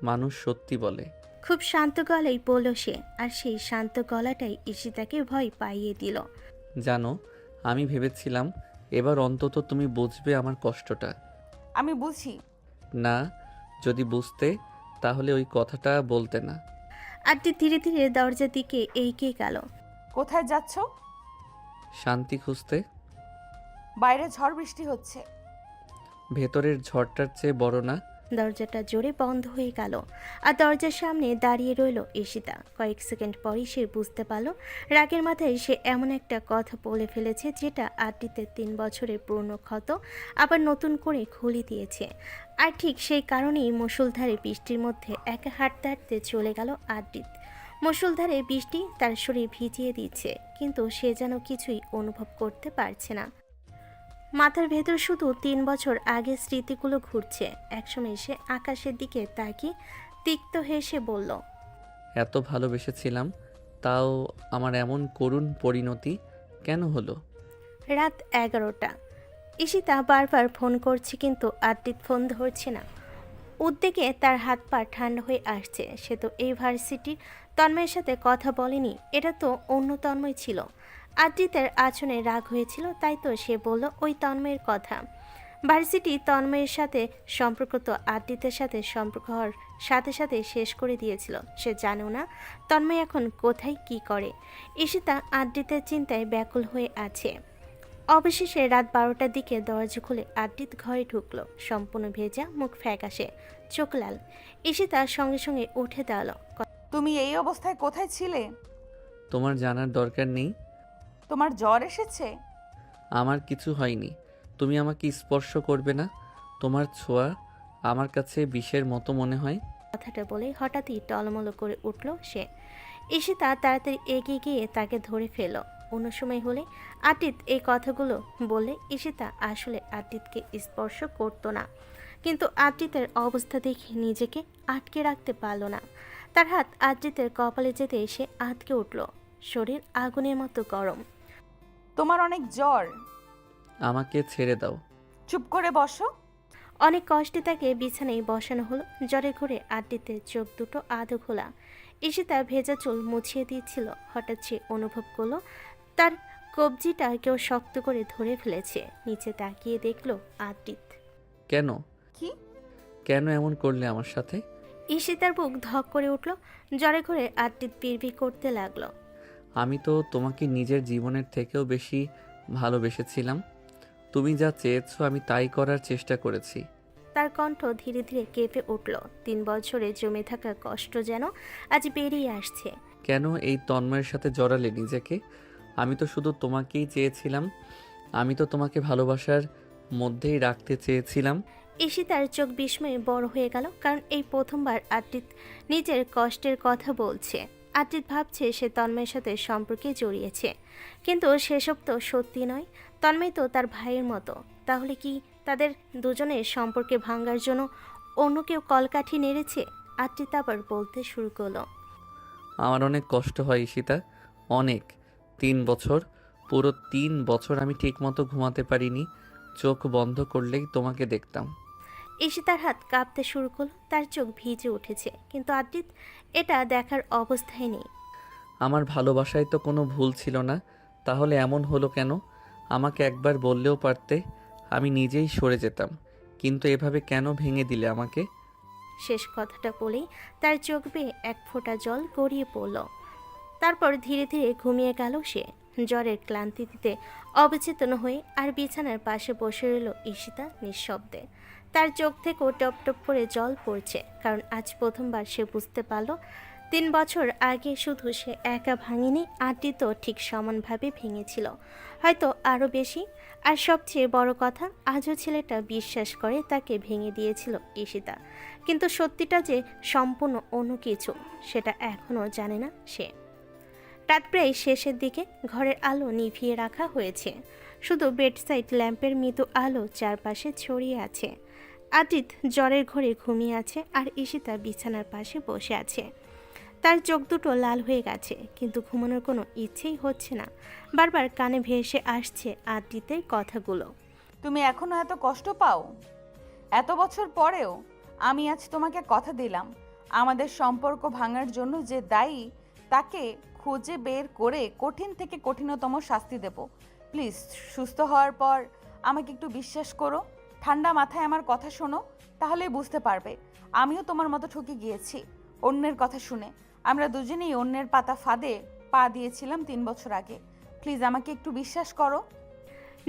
মানুষ সত্যি বলে। খুব শান্ত গলায় বলল সে, আর সেই শান্ত গলাটাই ঈশিতাকে ভয় পাইয়ে দিল। জানো, আমি ভেবেছিলাম এবার অন্তত তুমি বুঝবে আমার কষ্টটা। আমি বুঝি। না, যদি বুঝতে তাহলে ওই কথাটা বলতে না। আদ্রিত ধীরে ধীরে দরজার দিকে এগিয়ে গেল। কোথায় যাচ্ছ? শান্তি খুঁজতে। বাইরে ঝড় বৃষ্টি হচ্ছে। ভেতরের ঝড়টার চেয়ে বড় না? দরজাটা জোরে বন্ধ হয়ে গেল আর দরজার সামনে দাঁড়িয়ে রইল ঈশিতা। কয়েক সেকেন্ড পরই সে বুঝতে পারল রাগের মাথায় সে এমন একটা কথা বলে ফেলেছে যেটা আদ্রিতের 3 বছরের পুরনো ক্ষত আবার নতুন করে খুলে দিয়েছে। আর ঠিক সেই কারণেই মুষলধারে বৃষ্টির মধ্যে একা হাঁটতে হাঁটতে চলে গেল আদ্রিত। মুষলধারে বৃষ্টি তার শরীর ভিজিয়ে দিচ্ছে, কিন্তু সে যেন কিছুই অনুভব করতে পারছে না। মাথার ভেতর শুধু 3 বছর আগের স্মৃতিগুলো ঘুরছে। একসময় সে আকাশের দিকে তাকিয়ে তিক্ত হেসে বলল, এত ভালোবেসেছিলাম, তাও আমার এমন করুণ পরিণতি কেন হলো? রাত 11টা। ঈশিতা বারবার ফোন করছে কিন্তু আদ্রিত ফোন ধরছে না। উদ্বেগে তার হাত পা ঠান্ডা হয়ে আসছে। সে তো এই ভার্সিটির তন্ময়ের সাথে কথা বলেনি, এটা তো অন্য তন্ময় ছিল। আদ্রিতের আচরণে রাগ হয়েছিল, তাই তো সে বলল ওই তন্ময়ের কথা। ভার্সিটি তন্ময়ের সাথে সম্পর্ক তো আদ্রিতের সাথে সম্পর্ক হওয়ার সাথে সাথে শেষ করে দিয়েছিল। সে জানেও না তন্ময় এখন কোথায় কি করে। ঈশিতা আদ্রিতের চিন্তায় ব্যাকুল হয়ে আছে। অবশেষে রাত 12টার দিকে দরজা খুলে আদ্রিত ঘরে ঢুকলো। সম্পূর্ণ ভেজা, মুখ ফ্যাকাশে, চোখ লাল। ঈশিতা সঙ্গে সঙ্গে উঠে দাঁড়ালো। তুমি এই অবস্থায় কোথায় ছিলে? তোমার জানার দরকার নেই। তোমার জ্বর এসেছে? আমার কিছু হয়নি। তুমি আমাকে স্পর্শ করবে না। তোমার ছোঁয়া আমার কাছে বিষের মতো মনে হয়। কথাটা বলে হঠাৎই টলমল করে উঠল সে। ঈশিতা তাড়াতাড়ি এগিয়ে গিয়ে তাকে ধরে ফেলল। অন্য সময় হলে আদ্রিত এই কথাগুলো বলে ঈশিতা আসলে আদ্রিতকে স্পর্শ করতো না, কিন্তু আদ্রিতের অবস্থা দেখে নিজেকে আটকে রাখতে পারল না। তার হাত আদ্রিতের কপালে যেতে এসে আটকে উঠল। শরীর আগুনের মতো গরম। তোমার অনেক জ্বর। আমাকে ছেড়ে দাও। চুপ করে বসো। অনেক কষ্টে তাকে বিছানায় বসানো হলো। জ্বরে ঘুরে আদ্রিতের চোখ দুটো আধো খোলা। ঈশিতা ভেজা চুল মুছিয়ে দিয়েছিল। হঠাৎ সে অনুভব করলো তার কবজিটা কেউ শক্ত করে ধরে ফেলেছে। নিচে তাকিয়ে দেখলো আদ্রিত। কেন? কি? কেন এমন করলে আমার সাথে? ঈশিতার বুক ধক করে উঠল। জ্বরে ঘুরে আদ্রিত বিড়বিড় করতে লাগলো। আমি তো তোমাকে নিজের জীবনের থেকেও বেশি ভালোবেসেছিলাম। তুমি যা চেয়েছো আমি তাই করার চেষ্টা করেছি। তার কণ্ঠ ধীরে ধীরে কেঁপে উঠল। 3 বছরে জমে থাকা কষ্ট যেন আজ বেরিয়ে আসছে। কেন এই তন্ময়ের সাথে জড়ালে নিজেকে? আমি তো শুধু তোমাকেই চেয়েছিলাম। আমি তো তোমাকে ভালোবাসার মধ্যেই রাখতে চেয়েছিলাম। ঈশিতার চোখ বিস্ময়ে বড় হয়ে গেল, কারণ এই প্রথমবার আদ্রিত নিজের কষ্টের কথা বলছে। আদ্রিত ভাবছে সে তন্ময়ের সাথে সম্পর্কে জড়িয়েছে, কিন্তু সেসব তো সত্যি নয়। তন্ময় তো তার ভাইয়ের মতো। তাহলে কি তাদের দুজনের সম্পর্কে ভাঙার জন্য অন্য কেউ কলকাঠি নেড়েছে? আদ্রিত আবার বলতে শুরু করলো। আমার অনেক কষ্ট হয় ঈশিতা, অনেক। 3 বছর, পুরো 3 বছর আমি ঠিকমতো ঘুমাতে পারিনি। চোখ বন্ধ করলেই তোমাকে দেখতাম। ঈশিতার হাত কাঁপতে শুরু করলো। তার চোখ ভিজে উঠেছে, কিন্তু আদ্রিত এটা দেখার অবস্থায় নেই। আমার ভালোবাসায় তো কোনো ভুল ছিল না, তাহলে এমন হলো কেন? আমাকে একবার বললেও পারতে, আমি নিজেই সরে যেতাম। কিন্তু এভাবে কেন ভেঙে দিলে আমাকে? শেষ কথাটা বলেই তার চোখ বেয়ে এক ফোঁটা জল গড়িয়ে পড়ল। তারপর ধীরে ধীরে ঘুমিয়ে গেল সে। জ্বরের ক্লান্তিতে অবচেতন হয়ে আর বিছানার পাশে বসে রইল ঈশিতা নিঃশব্দে। তার চোখ থেকেও টপ টপ করে জল পড়ছে, কারণ আজ প্রথমবার সে বুঝতে পারল 3 বছর আগে শুধু সে একা ভাঙেনি, আদ্রিত ঠিক সমানভাবে ভেঙেছিল, হয়তো আরও বেশি। আর সবচেয়ে বড় কথা, আজও ছেলেটা বিশ্বাস করে তাকে ভেঙে দিয়েছিল ঈশিতা, কিন্তু সত্যিটা যে সম্পূর্ণ অন্য কিছু সেটা এখনও জানে না সে। রাত প্রায় শেষের দিকে। ঘরের আলো নিভিয়ে রাখা হয়েছে, শুধু বেডসাইড ল্যাম্পের মৃদু আলো চারপাশে ছড়িয়ে আছে। আদ্রিত জ্বরের ঘরে ঘুমিয়ে আছে আর ঈশিতা বিছানার পাশে বসে আছে। তার চোখ দুটো লাল হয়ে গেছে, কিন্তু ঘুমানোর কোনো ইচ্ছেই হচ্ছে না। বারবার কানে ভেসে আসছে আদ্রিতের কথাগুলো। তুমি এখনো এত কষ্ট পাও? এত বছর পরেও? আমি আজ তোমাকে কথা দিলাম, আমাদের সম্পর্ক ভাঙার জন্য যে দায়ী তাকে খুঁজে বের করে কঠিন থেকে কঠিনতম শাস্তি দেব। প্লিজ সুস্থ হওয়ার পর আমাকে একটু বিশ্বাস করো, ঠান্ডা মাথায় আমার কথা শোনো, তাহলেই বুঝতে পারবে আমিও তোমার মতো ঠকে গিয়েছি অন্যের কথা শুনে। আমরা দুজনেই অন্যের পাতা ফাঁদে পা দিয়েছিলাম 3 বছর আগে। প্লিজ আমাকে একটু বিশ্বাস করো।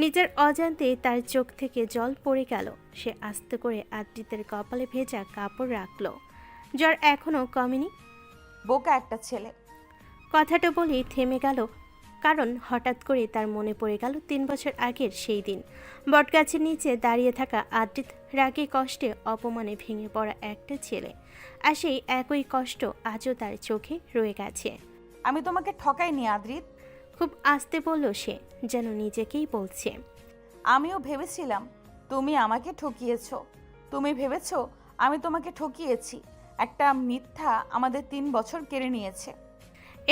নিজের অজান্তেই তার চোখ থেকে জল পড়ে গেল। সে আস্তে করে আদ্রিতের কপালে ভেজা কাপড় রাখল। জ্বর এখনও কমেনি। বোকা একটা ছেলে। কথাটা বলেই থেমে গেল, কারণ হঠাৎ করে তার মনে পড়ে গেল 3 বছর আগের সেই দিন। বটগাছের নিচে দাঁড়িয়ে থাকা আদ্রিত, রাগে কষ্টে অপমানে ভেঙে পড়া একটা ছেলে। আর সেই একই কষ্ট আজও তার চোখে রয়ে গেছে। আমি তোমাকে ঠকাইনি আদ্রিত। খুব আস্তে বলল সে, যেন নিজেকেই বলছে। আমিও ভেবেছিলাম তুমি আমাকে ঠকিয়েছো। তুমি ভেবেছো আমি তোমাকে ঠকিয়েছি। একটা মিথ্যা আমাদের 3 বছর কেড়ে নিয়েছে।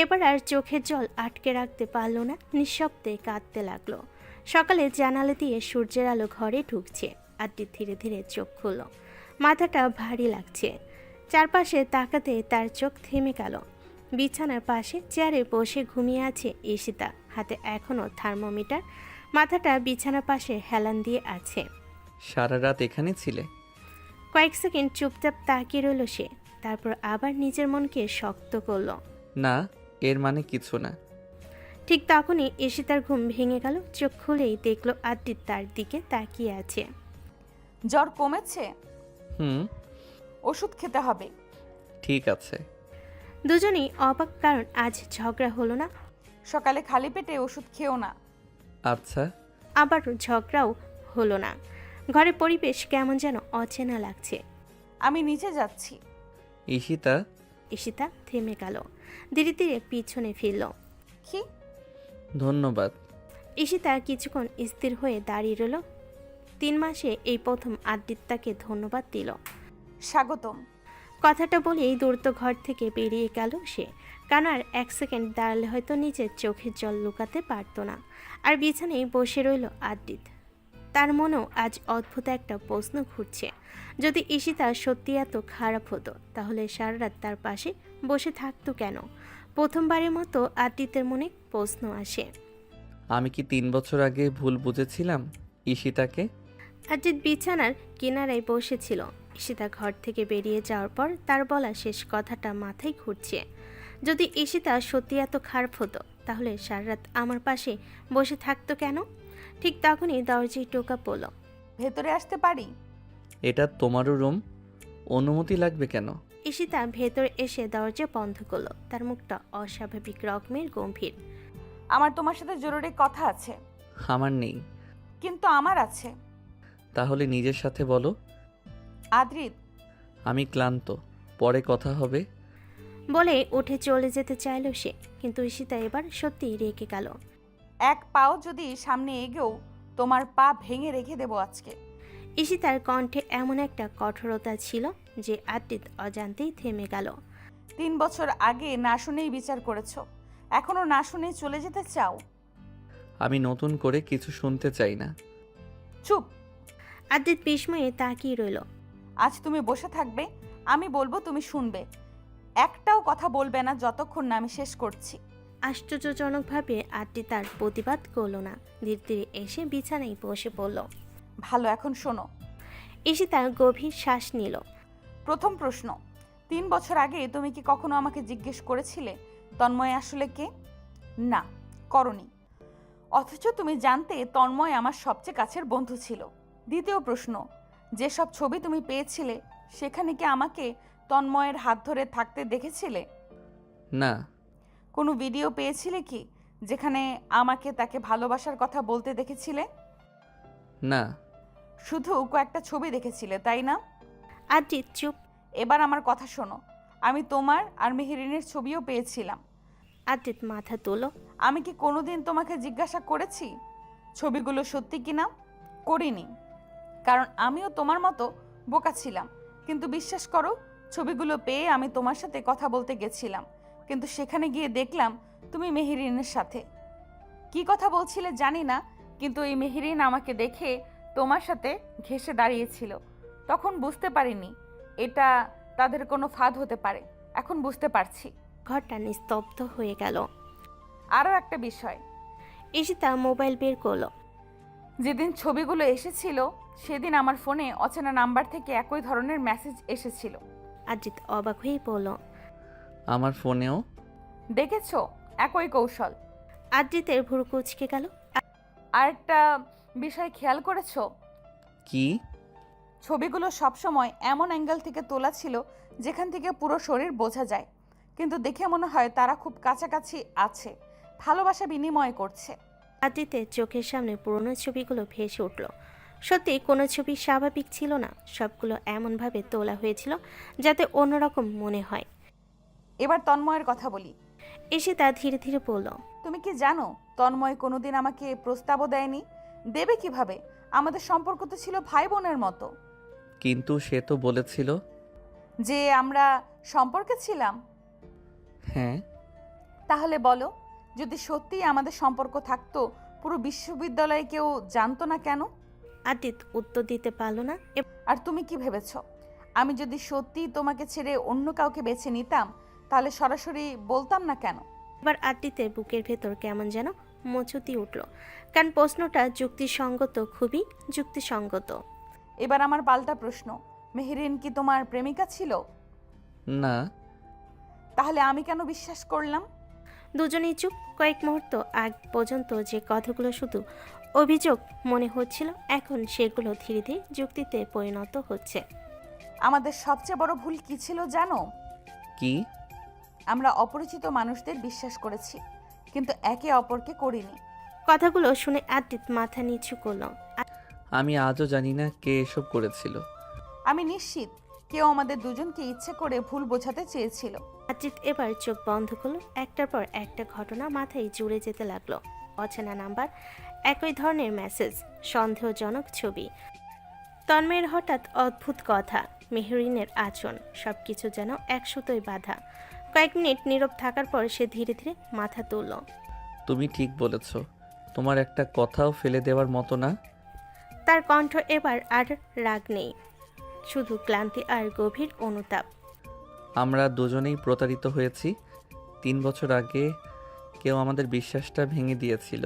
এবার আর চোখের জল আটকে রাখতে পারল না, নিঃশব্দে কাঁদতে লাগলো। সকালে জানালা দিয়ে সূর্যের আলো ঘরে ঢুকছে। আদ্রিত ধীরে ধীরে চোখ খুলল। মাথাটা ভারী লাগছে। চারপাশে তাকাতে তার চোখ থেমে গেল। বিছানার পাশে চেয়ারে বসে ঘুমিয়ে আছে ঈশিতা, হাতে এখনও থার্মোমিটার। মাথাটা বিছানার পাশে হেলান দিয়ে আছে। সারা রাত এখানে ছিলে? কয়েক সেকেন্ড চুপচাপ তাকিয়ে রইল সে, তারপর আবার নিজের মনকে শক্ত করল। না, এর মানে কিছু না। ঠিক তখনই ঈশিতার ঘুম ভেঙে গেল। চোখ খুলেই দেখলো আদ্রিত তার দিকে তাকিয়ে আছে। জ্বর কমেছে? হুম। ওষুধ খেতে হবে। ঠিক আছে। দুজনেই অবাক, কারণ আজ ঝগড়া হলো না। সকালে খালি পেটে ওষুধ খেও না। আচ্ছা। আবার ঝগড়াও হলো না। ঘরের পরিবেশ কেমন যেন অচেনা লাগছে। আমি নিচে যাচ্ছি। ঈশিতা। ঈশিতা থেমে গেল, ধীরে ধীরে পিছনে ফিরল। কি? ধন্যবাদ। ঈশিতা কিছুক্ষণ স্থির হয়ে দাঁড়িয়ে রইল। 3 মাসে এই প্রথম আদ্রিত তাকে ধন্যবাদ দিল। স্বাগতম। কথাটা বলেই দ্রুত ঘর থেকে বেরিয়ে গেল সে, কারণ আর 1 সেকেন্ড দাঁড়ালে হয়তো নিজের চোখের জল লুকাতে পারত না। আর বিছানায় বসে রইল আদ্রিত। তার মনেও আজ অদ্ভুত একটা প্রশ্ন ঘুরছে। যদি ঈশিতা সত্যি এত খারাপ হতো, তাহলে সারা রাত তার পাশে বসে থাকতো কেন? প্রথমবারের মতো আদ্রিতের মনে প্রশ্ন আসে। আমি কি 3 বছর আগে ভুল বুঝেছিলাম ঈশিতাকে? আদ্রিত বিছানার কিনারায় বসেছিল। ঈশিতা ঘর থেকে বেরিয়ে যাওয়ার পর তার বলা শেষ কথাটা মাথায় ঘুরছে। যদি ঈশিতা সত্যি এত খারাপ হতো, তাহলে সারা রাত আমার পাশে বসে থাকতো কেন? ঠিক তখনই দরজায় টোকা পড়ল। ভেতরে আসতে পারি? এটা তোমারও রুম, অনুমতি লাগবে কেন? ঈশিতা ভেতর এসে দরজা বন্ধ করলো। তার মুখটা অস্বাভাবিক রকমের গম্ভীর। আমার তোমার সাথে জরুরি কথা আছে। আমার নেই। কিন্তু আমার আছে। তাহলে নিজের সাথে বলো। আদ্রিত। আমি ক্লান্ত, পরে কথা হবে। বলে উঠে চলে যেতে চাইল সে, কিন্তু ঈশিতা এবার সত্যি রেগে গেল। এক পাও যদি সামনে এগোও, তোমার পা ভেঙে রেখে দেবো আজকে। ঈশিতার কণ্ঠে এমন একটা কঠোরতা ছিল যে আদ্রিত অজান্তেই থেমে গেল। 3 বছর আগে না শুনেই বিচার করেছো, এখনো না শুনেই চলে যেতে চাও? আমি নতুন করে কিছু শুনতে চাই না। চুপ। আদ্রিত বিস্ময়ে তাকিয়ে রইল। আজ তুমি বসে থাকবে, আমি বলবো তুমি শুনবে। একটাও কথা বলবে না যতক্ষণ না আমি শেষ করছি। আশ্চর্যজনকভাবে আদ্রিত তার প্রতিবাদ করল না, ধীরে ধীরে এসে বিছানায় বসে পড়ল। ভালো, এখন শোনো। ঈশিতা গভীর শ্বাস নিল। প্রথম প্রশ্ন, 3 বছর আগে তুমি কি কখনো আমাকে জিজ্ঞেস করেছিলে তন্ময় আসলে কে? না, করনি। অথচ তুমি জানতে তন্ময় আমার সবচেয়ে কাছের বন্ধু ছিল। দ্বিতীয় প্রশ্ন, যেসব ছবি তুমি পেয়েছিলে সেখানে কি আমাকে তন্ময়ের হাত ধরে থাকতে দেখেছিলে? না। কোনো ভিডিও পেয়েছিলে কি যেখানে আমাকে তাকে ভালোবাসার কথা বলতে দেখেছিলে? না। শুধু কয়েকটা ছবি দেখেছিলে, তাই না? আদ্রিত চুপ। এবার আমার কথা শোনো, আমি তোমার আর মেহেরিনের ছবিও পেয়েছিলাম। আদ্রিত মাথা তোলো। আমি কি কোনোদিন তোমাকে জিজ্ঞাসা করেছি ছবিগুলো সত্যি কিনা? করিনি, কারণ আমিও তোমার মতো বোকা ছিলাম। কিন্তু বিশ্বাস করো, ছবিগুলো পেয়ে আমি তোমার সাথে কথা বলতে গেছিলাম, কিন্তু সেখানে গিয়ে দেখলাম তুমি মেহেরিনের সাথে। কি কথা বলছিলে জানি না, কিন্তু এই মেহেরিন আমাকে দেখে তোমার সাথে ঘেঁষে দাঁড়িয়েছিল। তখন বুঝতে পারিনি এটা তাদের কোনো ফাঁদ হতে পারে, এখন বুঝতে পারছি। ঘরটা নিস্তব্ধ হয়ে গেল। আরও একটা বিষয়, ঈশিতা মোবাইল বের করলো। যেদিন ছবিগুলো এসেছিল সেদিন আমার ফোনে অচেনা নাম্বার থেকে একই ধরনের মেসেজ এসেছিল। আদ্রিত অবাক হয়ে বলল। আমার ফোনেও? দেখেছো, একই কৌশল। আদ্রিতের ভুরু কুঁচকে গেল। আর একটা বিষয় খেয়াল করেছো? কি? ছবিগুলো সবসময় এমন অ্যাঙ্গেল থেকে তোলা ছিল যেখান থেকে পুরো শরীর বোঝা যায়, কিন্তু দেখে মনে হয় তারা খুব কাছাকাছি আছে, ভালোবাসা বিনিময় করছে। আদ্রিতের চোখের সামনে পুরনো ছবিগুলো ভেসে উঠল। সত্যি কোনো ছবি স্বাভাবিক ছিল না, সবগুলো এমনভাবে তোলা হয়েছিল যাতে অন্যরকম মনে হয়। এবার তন্ময়ের কথা বলি। ঈশিতা ধীরে ধীরে বলল। তুমি কি জানো তন্ময় কোনোদিন আমাকে প্রস্তাবও দেয়নি? দেবে কিভাবে? আমাদের সম্পর্ক তো ছিল ভাই বোনের মতো। কিন্তু সে তো বলেছিল যে আমরা সম্পর্কে ছিলাম। হ্যাঁ। তাহলে বলো, যদি সত্যিই আমাদের সম্পর্ক থাকতো পুরো বিশ্ববিদ্যালয়ে কেউ জানতো না কেন? আদিত উত্তর দিতে পারল না। আর তুমি কি ভেবেছ আমি যদি সত্যিই তোমাকে ছেড়ে অন্য কাউকে বেছে নিতাম তাহলে সরাসরি বলতাম না কেন? এবার আদিতের বুকের ভেতর কেমন যেন মোচতি উঠল, কারণ প্রশ্নটা যুক্তিসঙ্গত, খুবই যুক্তিসঙ্গত। এবার আমার পাল্টা প্রশ্ন, মেহেরিন কি তোমার প্রেমিকা ছিল? না। তাহলে আমি কেন বিশ্বাস করলাম? দুজনেই চুপ। কয়েক মুহূর্ত আগ পর্যন্ত যে কথাগুলো শুধু অভিযোগ মনে হচ্ছিল, এখন সেগুলো ধীরে ধীরে যুক্তিতে পরিণত হচ্ছে। আমাদের সবচেয়ে বড় ভুল কি ছিল জানো? কি? আমরা অপরিচিত মানুষদের বিশ্বাস করেছি, কিন্তু একে অপরকে করিনি। কথাগুলো শুনে আদিত মাথা নিচু করল। আমি আজও জানি না কে এসব করেছিল। আমি নিশ্চিত কেউ আমাদের দুজনকে ইচ্ছে করে ভুল বোঝাতে চেয়েছিল। আদিত এবার চোখ বন্ধ করলো। একটার পর একটা ঘটনা মাথায় জুড়ে যেতে লাগলো। অচেনা নাম্বার, একই ধরনের মেসেজ, সন্দেহজনক ছবি, তন্ময়ের হঠাৎ অদ্ভুত কথা, মেহরিনের আচরণ, সবকিছু যেন এক সুতোয় বাঁধা। কয়েক মিনিট নীরব থাকার পর সে ধীরে ধীরে মাথা তুলল। তুমি ঠিক বলেছ, তোমার একটা কথাও ফেলে দেওয়ার মতো না। তার কণ্ঠ এবার আর রাগ নেই, শুধু ক্লান্তি আর গভীর অনুতাপ। আমরা দুজনেই প্রতারিত হয়েছি। 3 বছর আগে কেউ আমাদের বিশ্বাসটা ভেঙে দিয়েছিল।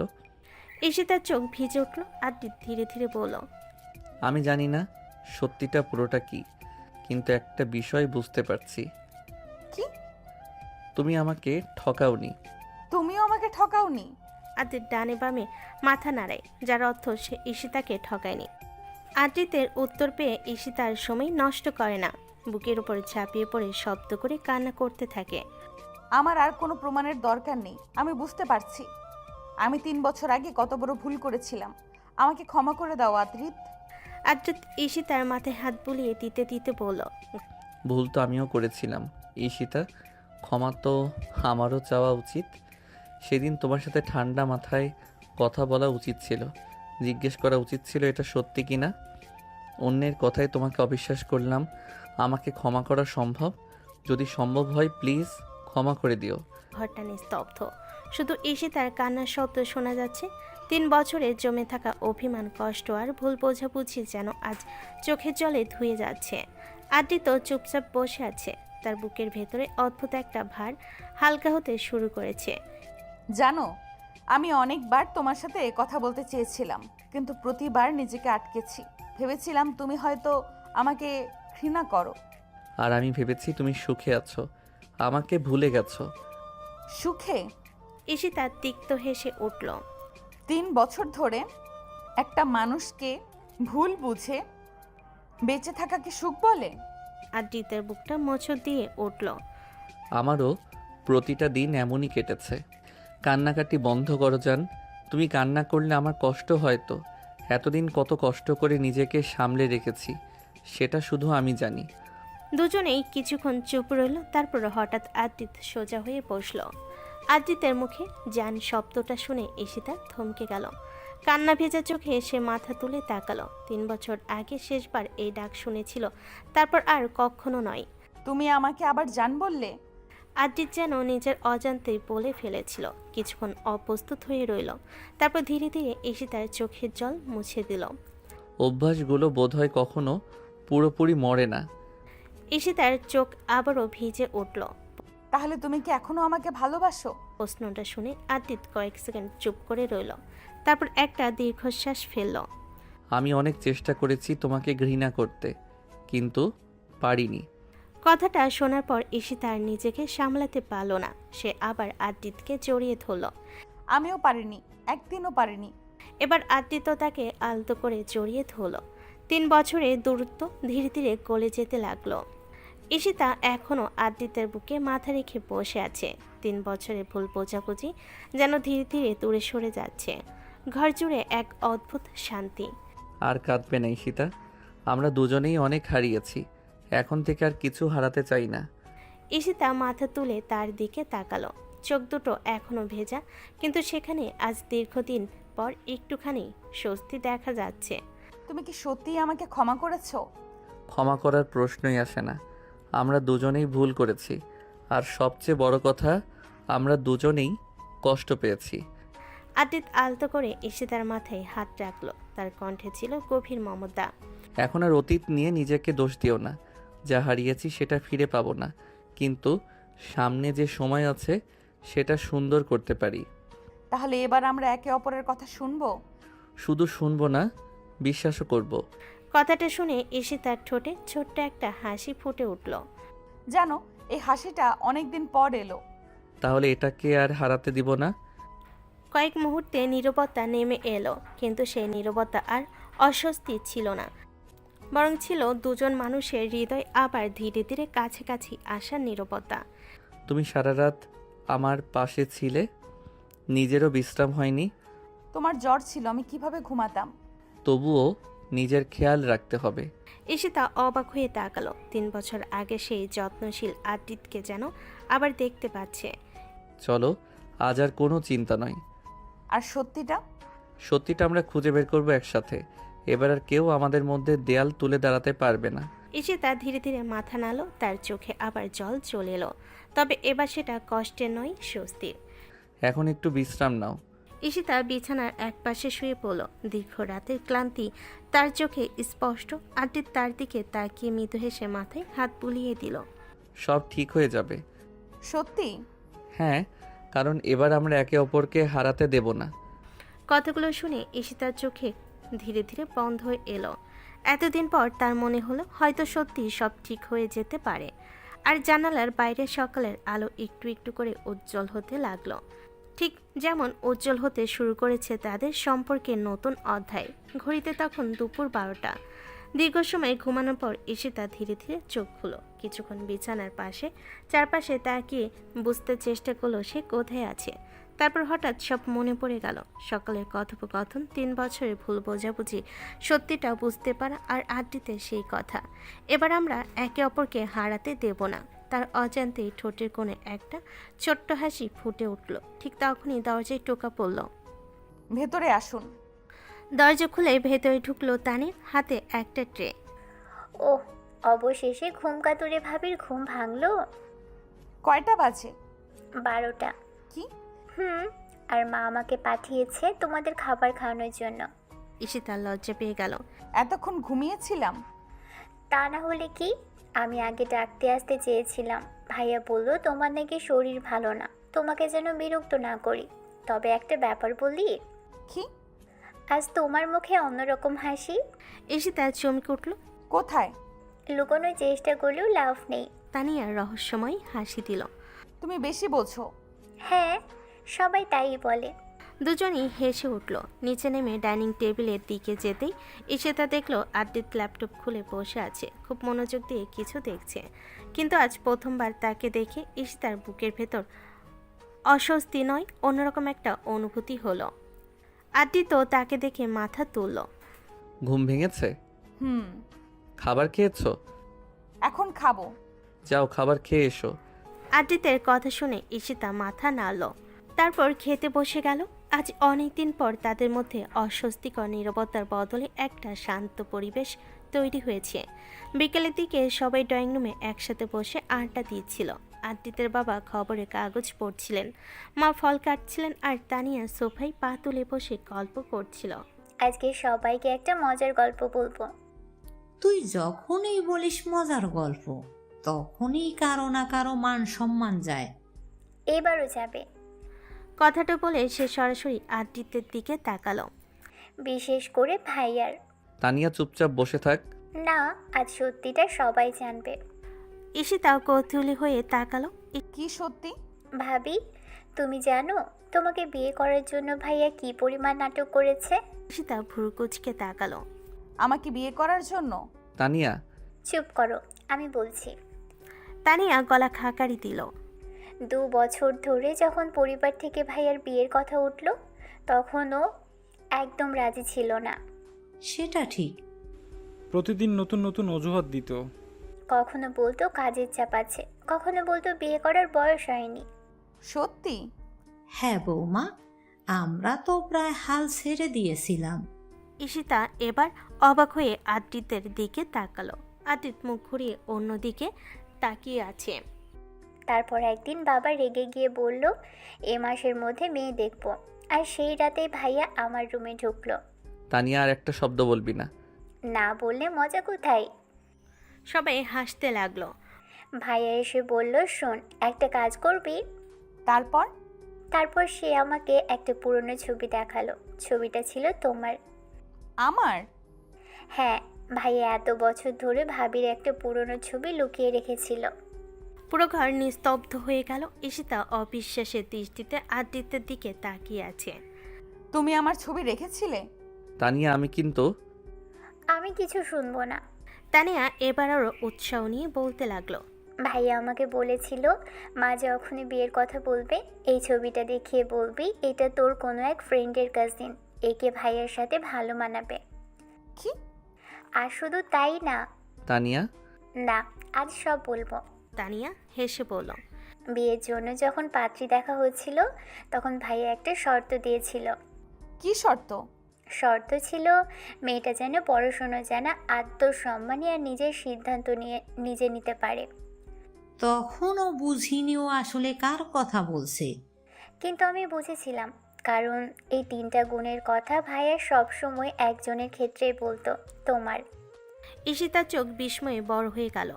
ঈশিতার চোখ ভিজে উঠল। আদিত ধীরে ধীরে বলল। আমি জানি না সত্যিটা পুরোটা কি, কিন্তু একটা বিষয় বুঝতে পারছি। কি? তুমি আমাকে ঠকাওনি। তুমিও আমাকে ঠকাওনি। আদিত ডানে বামে মাথা নাড়ায়, যার অর্থ সে ঈশিতাকে ঠকায়নি। আদিতের উত্তর পেয়ে ঈশিতার সময় নষ্ট করে না, বুকের উপর ঝাঁপিয়ে পড়ে শব্দ করে কান্না করতে থাকে। আমার আর কোনো প্রমাণের দরকার নেই, আমি বুঝতে পারছি আমি 3 বছর আগে কত বড় ভুল করেছিলাম। আমাকে ক্ষমা করে দাও আদ্রিত। আদ্রিত ঈশিতার মাথায় হাত বুলিয়ে দিতে দিতে বলল। ভুল তো আমিও করেছিলাম ঈশিতা, ক্ষমা তো আমারও চাওয়া উচিত। সেদিন তোমার সাথে ঠান্ডা মাথায় কথা বলা উচিত ছিল, জিজ্ঞেস করা উচিত ছিল এটা সত্যি কি না। অন্যের কথায় তোমাকে অবিশ্বাস করলাম। আমাকে ক্ষমা করা সম্ভব? যদি সম্ভব হয় প্লিজ ক্ষমা করে দিও। ঘরটা নিস্তব্ধ, শুধু ঈশিতার কান্নার শব্দ শোনা যাচ্ছে। 3 বছরে জমে থাকা অভিমান, কষ্ট আর ভুল বোঝাবুঝি যেন আজ চোখের জলে ধুয়ে যাচ্ছে। আদ্রিত চুপচাপ বসে আছে, তার বুকের ভেতরে অদ্ভুত একটা ভার হালকা হতে শুরু করেছে। জানো, আমি অনেকবার তোমার সাথে কথা বলতে চেয়েছিলাম, কিন্তু প্রতিবার নিজেকে আটকেছি। ভেবেছিলাম তুমি হয়তো আমাকে ঘৃণা করো। আর আমি ভেবেছি তুমি সুখে আছো, আমাকে ভুলে গেছো। সুখে? ঈশিতা তিক্ত হেসে উঠল। 3 বছর ধরে একটা মানুষকে ভুল বুঝে বেঁচে থাকা কি সুখ বলে? আদ্রিতের বুকটা মোচড় দিয়ে উঠল। আমারও প্রতিটা দিন এমনই কেটেছে। কান্নাকাটি বন্ধ করো জান, তুমি কান্না করলে আমার কষ্ট হয় তো। এতদিন কত কষ্ট করে নিজেকে সামলে রেখেছি সেটা শুধু আমি জানি। দুজনেই কিছুক্ষণ চুপ রইল, তারপর হঠাৎ আদ্রিত সোজা হয়ে বসল। আদ্রিতের মুখে জান শব্দটা শুনে ঈশিতা থমকে গেল। কান্না ভেজা চোখে সে মাথা তুলে তাকালো। 3 বছর আগে শেষবার এই ডাক শুনেছিল, তারপর আর কখনো নয়। তুমি আমাকে আবার জান বললে? আদ্রিত যেন নিজের অজান্তেই বলে ফেলেছিল। কিছুক্ষণ অপ্রস্তুত হয়ে রইল, তারপর ধীরে ধীরে ঈশিতার চোখের জল মুছে দিল। অভ্যাসগুলো বোধহয় কখনো পুরোপুরি মরে না। ঈশিতার চোখ আবারও ভিজে উঠল। তাহলে তুমি কি এখনো আমাকে ভালোবাসো? প্রশ্নটা শুনে আদিত কয়েক সেকেন্ড চুপ করে রইল, তারপর একটা দীর্ঘশ্বাস ফেলল। আমি অনেক চেষ্টা করেছি তোমাকে ঘৃণা করতে, কিন্তু পারিনি। কথাটা শোনার পর ঈশিতা আর নিজেকে সামলাতে পারল না। সে আবার আদিতকে জড়িয়ে ধরল। আমিও পারিনি, একদিনও পারিনি। এবার আদিত্য তাকে আলতো করে জড়িয়ে ধরল। 3 বছরের দূরত্ব ধীরে ধীরে গলে যেতে লাগলো। ঈশিতা এখনও আদিত্যের বুকে মাথা রেখে বসে আছে। 3 বছরের ভুল বোঝাবুঝি যেন ধীরে ধীরে দূরে সরে যাচ্ছে। ঘর জুড়ে এক অদ্ভুত শান্তি। আর কাঁদবে না ঈশিতা, আমরা দুজনেই অনেক হারিয়েছি, এখন থেকে আর কিছু হারাতে চাই না। ঈশিতা মাথা তুলে তার দিকে তাকালো। চোখ দুটো এখনো ভেজা, কিন্তু সেখানে আজ দীর্ঘদিন পর একটুখানি স্বস্তি দেখা যাচ্ছে। তুমি কি সত্যিই আমাকে ক্ষমা করেছো? ক্ষমা করার প্রশ্নই আসে না। আমরা দুজনেই ভুল করেছি, আর সবচেয়ে বড় কথা, আমরা দুজনেই কষ্ট পেয়েছি। আদিত আলতো করে ঈশিতার মাথায় হাত রাখলো। তার কণ্ঠে ছিল গভীর মমতা। এখন আর অতীত নিয়ে নিজেকে দোষ দিও না। যা হারিয়েছি সেটা ফিরে পাবো না, কিন্তু সামনে যে সময় আছে সেটা সুন্দর করতে পারি। তাহলে এবার আমরা একে অপরের কথা শুনবো? শুধু শুনবো না, বিশ্বাসও করব। কথাটা শুনে ঈশিতার ঠোঁটে ছোট্ট একটা হাসি ফুটে উঠল। জানো, এই হাসিটা অনেকদিন পর এলো। তাহলে এটাকে আর হারাতে দিব না। কয়েক মুহূর্তে নীরবতা নেমে এলো, কিন্তু সেই নীরবতা আর অস্বস্তি ছিল না, বরং ছিল দুজন মানুষের হৃদয় আবার ধীরে ধীরে কাছাকাছি আসার নীরবতা। তুমি সারা রাত আমার পাশে ছিলে, নিজেরও বিশ্রাম হয়নি। তোমার জ্বর ছিল, আমি কিভাবে ঘুমাতাম? তবুও নিজের খেয়াল রাখতে হবে। ঈশিতা অবাক হয়ে তাকালো। 3 বছর আগে সেই যত্নশীল আদিতকে যেন আবার দেখতে পাচ্ছে। চলো, আজ আর কোনো চিন্তা নয়। আর সত্যিটা? সত্যিটা আমরা খুঁজে বের করবো একসাথে। এবার আর কেউ আমাদের মধ্যে দেয়াল তুলে দাঁড়াতে পারবে না। ঈশিতা ধীরে ধীরে মাথা নাড়ল। তার চোখে আবার জল চলে এলো, তবে এবার সেটা কষ্টের নয়, স্বস্তির। এখন একটু বিশ্রাম নাও। ঈশিতা বিছানার একপাশে শুয়ে পড়ল। দীর্ঘ রাতের ক্লান্তি তার চোখে স্পষ্ট। আদিত তার দিকে তাকিয়ে মৃদু হেসে মাথায় হাত বুলিয়ে দিল। সব ঠিক হয়ে যাবে। সত্যি? হ্যাঁ, কারণ এবার আমরা একে অপরকে হারাতে দেব না। কথাগুলো শুনে ঈশিতার চোখে ধীরে ধীরে বন্ধ হয়ে এলো। এতদিন পর তার মনে হলো হয়তো সত্যি সব ঠিক হয়ে যেতে পারে। আর জানালার বাইরে সকালের আলো একটু একটু করে উজ্জ্বল হতে লাগলো, ঠিক যেমন উজ্জ্বল হতে শুরু করেছে তাদের সম্পর্কের নতুন অধ্যায়। ঘড়িতে তখন দুপুর 12টা। দীর্ঘ সময় ঘুমানোর পর ঈশিতা ধীরে ধীরে চোখ খুলো। কিছুক্ষণ বিছানার পাশে চারপাশে তাকিয়ে বুঝতে চেষ্টা করলো সে কোথায় আছে। তারপর হঠাৎ সব মনে পড়ে গেল। সকালের কথোপকথন, 3 বছরের ভুল বোঝাবুঝি, সত্যিটা বুঝতে পারা, আর আড্ডিতে সেই কথা, এবার আমরা একে অপরকে হারাতে দেব না। তার অজান্তেই ঠোঁটের কোণে একটা ছোট্ট হাসি ফুটে উঠল। ঠিক তখনই দরজায় টোকা পড়ল। ভেতরে আসুন। দরজা খুলে ভেতরে ঢুকলো তানির, হাতে একটা ট্রে। ও, অবশেষে ঘুম কাতুরে ভাবির ঘুম ভাঙলো। কয়টা বাজে? 12টা। কি? আর মা আমাকে পাঠিয়েছে তোমাদের খাবার খাওয়ানোর জন্য। ঈশিতা লজ্জা পেয়ে গেল। এতক্ষণ ঘুমিয়েছিলাম? তা না হলে কি, আমি আগে ডাকতে আসতে চেয়েছিলাম। ভাইয়া বলল তোমার নাকি শরীর ভালো না, তোমাকে যেন বিরক্ত না করি। তবে একটা ব্যাপার বলি। কি? আজ তোমার মুখে অন্যরকম হাসি। ঈশিতা চমকে উঠল। কোথায়? লুকোনোর চেষ্টা করলেও লাভ নেই। তানিয়া রহস্যময় হাসি দিল। তুমি বেশি বোঝো। হ্যাঁ, সবাই তাই বলে। দুজনই হেসে উঠল। নিচে নেমে ডাইনিং টেবিলের দিকে যেতেই ঈশিতা দেখলো আদিত ল্যাপটপ খুলে বসে আছে, খুব মনোযোগ দিয়ে কিছু দেখছে। কিন্তু আজ প্রথমবার তাকে দেখে ঈশিতার বুকের ভেতর অস্বস্তি নয়, অন্যরকম একটা অনুভূতি হলো। আদিত তাকে দেখে মাথা তুলল। ঘুম ভেঙেছে? খাবার খেয়েছো? এখন খাবো। যাও, খাবার খেয়ে এসো। আদিতের কথা শুনে ঈশিতা মাথা নাড়ল, তারপর খেতে বসে গেল। আজ অনেকদিন পর তাদের মধ্যে অস্বস্তিকর নীরবতার বদলে একটা শান্ত পরিবেশ তৈরি হয়েছে। বিকেলের দিকে সবাই ড্রয়িং রুমে একসাথে বসে আড্ডা দিচ্ছিল। আদিতের বাবা খবরের কাগজ পড়ছিলেন, মা ফল কাটছিলেন, আর তানিয়া সোফায় পা তুলে বসে গল্প করছিল। আজকে সবাইকে একটা মজার গল্প বলবো। তুই যখনই বলিস মজার গল্প, তখনই কারো না কারো মান সম্মান যায়। এবারও যাবে। কথাটা বলে সে সরাসরি আদিত্যের দিকে তাকালো। বিশেষ করে ভাইয়ার। তানিয়া চুপচাপ বসে থাক। না, আজ সত্যিটা সবাই জানবে। ঈশিতা কৌতূহলী হয়ে তাকালো। কি সত্যি? ভাবি, তুমি জানো তোমাকে বিয়ে করার জন্য ভাইয়া কি পরিমাণ নাটক করেছে? ঈশিতা ভ্রুকুচকে তাকালো। আমাকে বিয়ে করার জন্য? তানিয়া চুপ করো, আমি বলছি। তানিয়া গলা খাকারি দিল। 2 বছর ধরে যখন পরিবার থেকে ভাইয়ার বিয়ের কথা উঠল, তখনও একদম রাজি ছিল না। সেটা ঠিক। প্রতিদিন নতুন নতুন অজুহাত দিত। কখনো বলতো কাজের চাপ আছে, কখনো বলতো বিয়ে করার বয়স হয়নি। সত্যি? হ্যাঁ বৌমা, আমরা তো প্রায় হাল ছেড়ে দিয়েছিলাম। ঈশিতা এবার অবাক হয়ে আদিত্যের দিকে তাকালো। আদিত্য মুখ ঘুরিয়ে অন্যদিকে তাকিয়ে আছে। তারপর একদিন বাবা রেগে গিয়ে বলল, এ মাসের মধ্যে মেয়ে দেখবো। আর সেই রাতেই ভাইয়া আমার রুমে ঢুকলো। তানিয়া আর একটা শব্দ বলবি না। না বললে মজা কোথায়? সবাই হাসতে লাগলো। ভাইয়া এসে বলল, শোন, একটা কাজ করবি? তারপর সে আমাকে একটা পুরনো ছবি দেখালো। ছবিটা ছিল তোমার। আমার? হ্যাঁ, ভাইয়া এত বছর ধরে ভাবির একটা পুরনো ছবি লুকিয়ে রেখেছিল। পুরো ঘর নিস্তব্ধ হয়ে গেল। ঈশিতা অবিশ্বাসের দৃষ্টিতে আদিত্যের দিকে তাকিয়ে আছে। তুমি আমার ছবি রেখেছিলে? তানিয়া আমি কিছু শুনবো না। তানিয়া এবার আরও উৎসাহ নিয়ে বলতে লাগলো। ভাইয়া আমাকে বলেছিল, মা যখনই বিয়ের কথা বলবে এই ছবিটা দেখিয়ে বলবি এটা তোর কোনো এক ফ্রেন্ডের কাজিন, একে ভাইয়ার সাথে ভালো মানাবে। কি? আর শুধু তাই না। তানিয়া না, আজ সব বলবো। তানিয়া হেসে বলল। বিয়ের জন্য যখন পাত্রী দেখা হচ্ছিল, তখন ভাইয়া একটা শর্ত দিয়েছিল। কি শর্ত? শর্ত ছিল মেয়েটা যেন পড়াশোনা জানা, আত্মসম্মানী আর নিজের সিদ্ধান্ত নিজে নিতে পারে। তখনও বুঝিনি ও আসলে কার কথা বলছে। কিন্তু আমি বুঝেছিলাম, কারণ এই 3টা গুণের কথা ভাইয়া সবসময় একজনের ক্ষেত্রেই বলতো, তোমার। ঈশিতার চোখ বিস্ময়ে বড় হয়ে গেল।